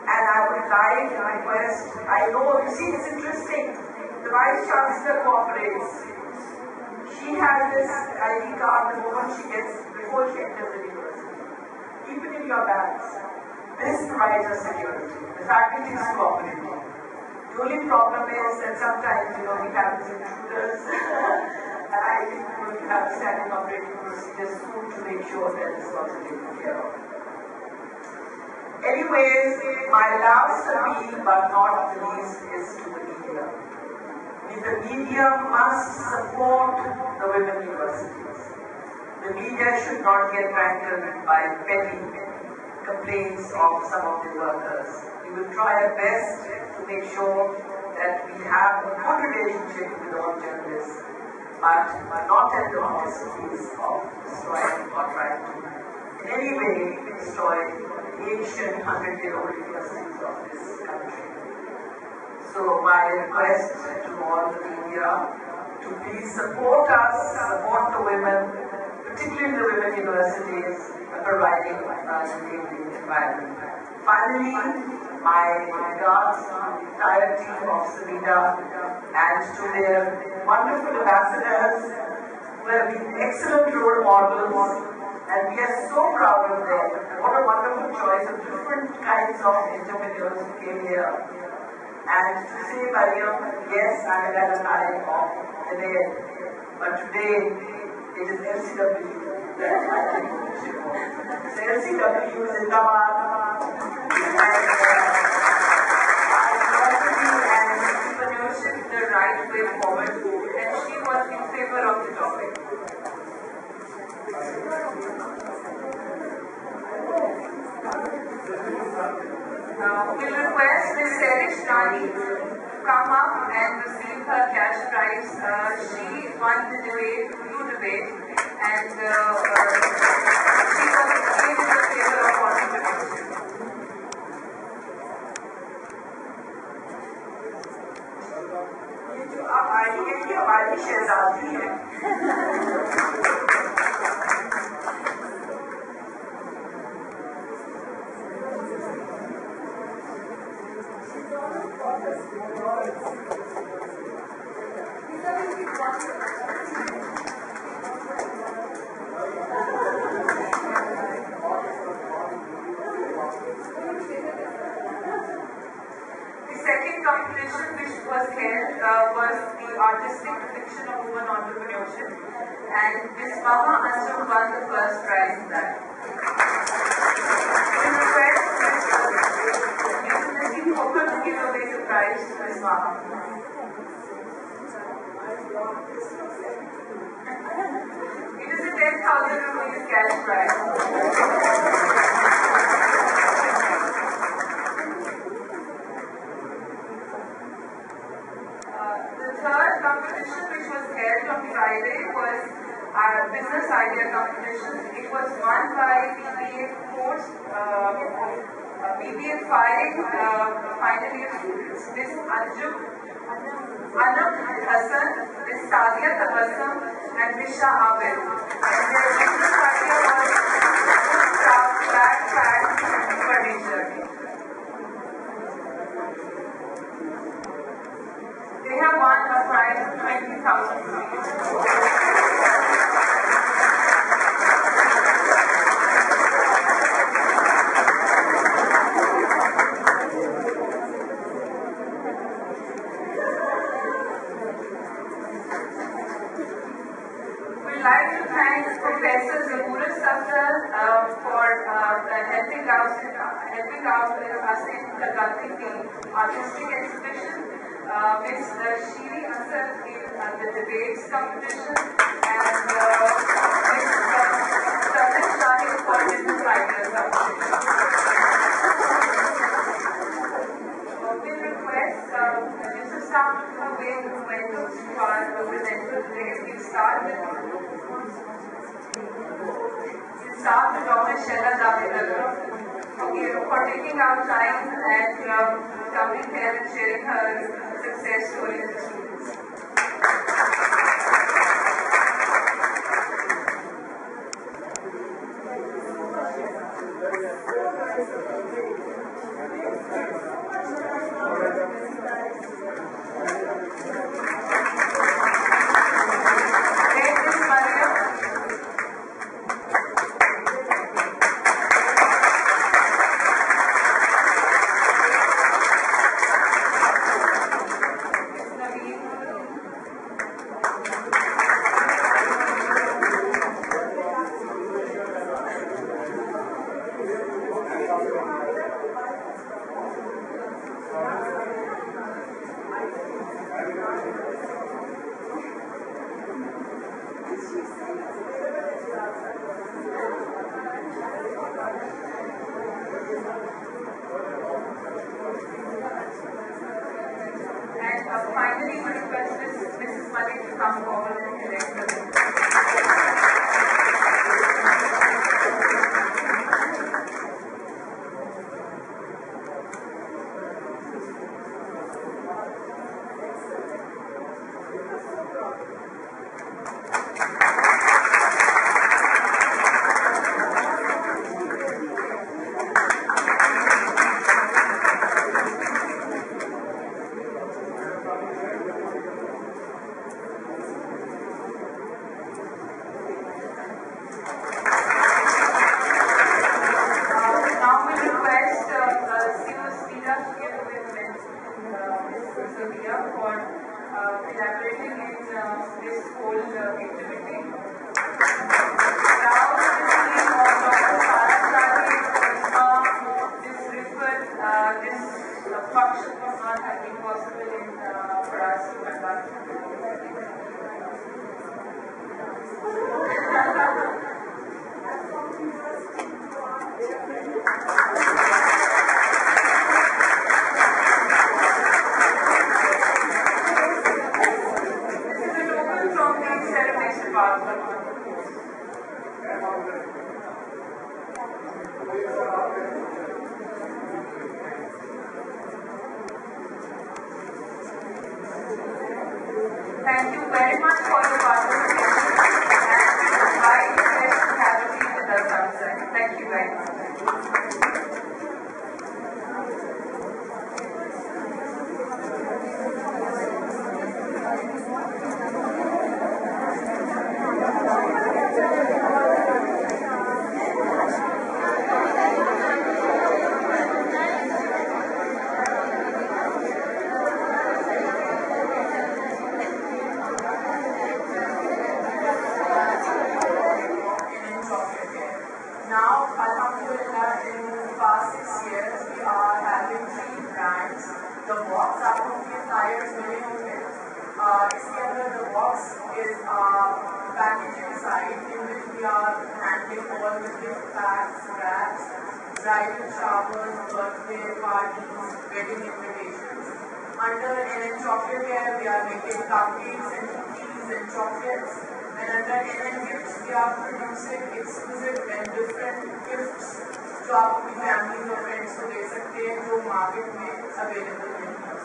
And I would like to request, I know, you see it's interesting, the Vice-Chancellor cooperates. She has this ID card the moment she gets, before she enters the university. Keep it in your bags. This provides us security. The faculty is cooperating. The only problem is that sometimes, we have these intruders, and I think we will have standing operating procedures soon to make sure that this is also taken care of. Anyways, my last appeal, but not the least, is to the media. The media must support the women universities. The media should not get rankled by petty complaints of some of the workers. We will try our best to make sure that we have a good relationship with all journalists, but not at the necessities of destroying or trying to in any way destroy the ancient 100-year-old universities of this country. So my request to all the media to please support us, support the women, particularly the women universities, providing an enabling environment. Finally, my regards to the entire team of SMEDA and to their wonderful ambassadors who have been excellent role models, and we are so proud of them. What a wonderful choice of different kinds of entrepreneurs who came here. And to say, Marium, yes, I'm an alumni of NN, but today it is LCWU that I think we should go. So LCWU is Zindabad, and entrepreneurship the right way forward, and she was in favor of the topic. We request Ms. Erish Rani to come up and receive her cash prize. She won the debate, blue debate, and she was extremely in favor of entrepreneurship. आप ID है कि हमारी शहजादी है competition which was held was the artistic depiction of women entrepreneurship, and Ms. Mama Ansur won the first prize in that. We request Ms. Khokhar to give away the prize to Ms. Mama. It is a 10,000 rupees cash prize. Competition which was held on Friday was our business idea competition. It was won by BBA course, BBA 5 final year students, Ms. Anam Hassan, Ms. Sadia Tabassum, and Ms. Javed. And their business idea was backpack furniture. They have won a prize of 20,000 rupees. We'd like to thank Professor Yousaf for helping us in conducting the artistic exhibition. Ms. Shiri Ansar in the debates competition, and Ms. Saqlain for business writers competition. We request Yousaf to convey the mementos to our presenters today. We'll start with Dr. Shela, Javed, Akram, for taking out time and coming here and sharing her success stories with students. India for collaborating in this whole activity. Now, the team of Dr. this Riffat, this function was not having possible for us to conduct. Thank you very much for your participation and I request to have a seat with us outside. Thank you very much. Bridal showers, birthday parties, wedding invitations. Under NN Chocolate Care, we are making cupcakes and cookies and chocolates. And under NN Gifts, we are producing exquisite and different gifts to our families or friends to दे सकते हैं जो market में available नहीं है.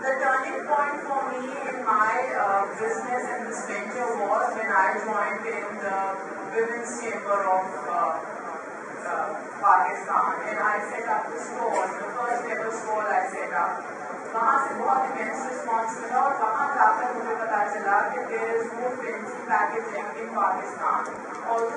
The turning point for me in my business and this venture was when I joined in the Women's Chamber of Pakistan, and I set up the stall, the first ever stall I set up. वहाँ से बहुत immense response मिला और वहाँ जाकर मुझे पता चला कि there is no fancy packaging in Pakistan. Also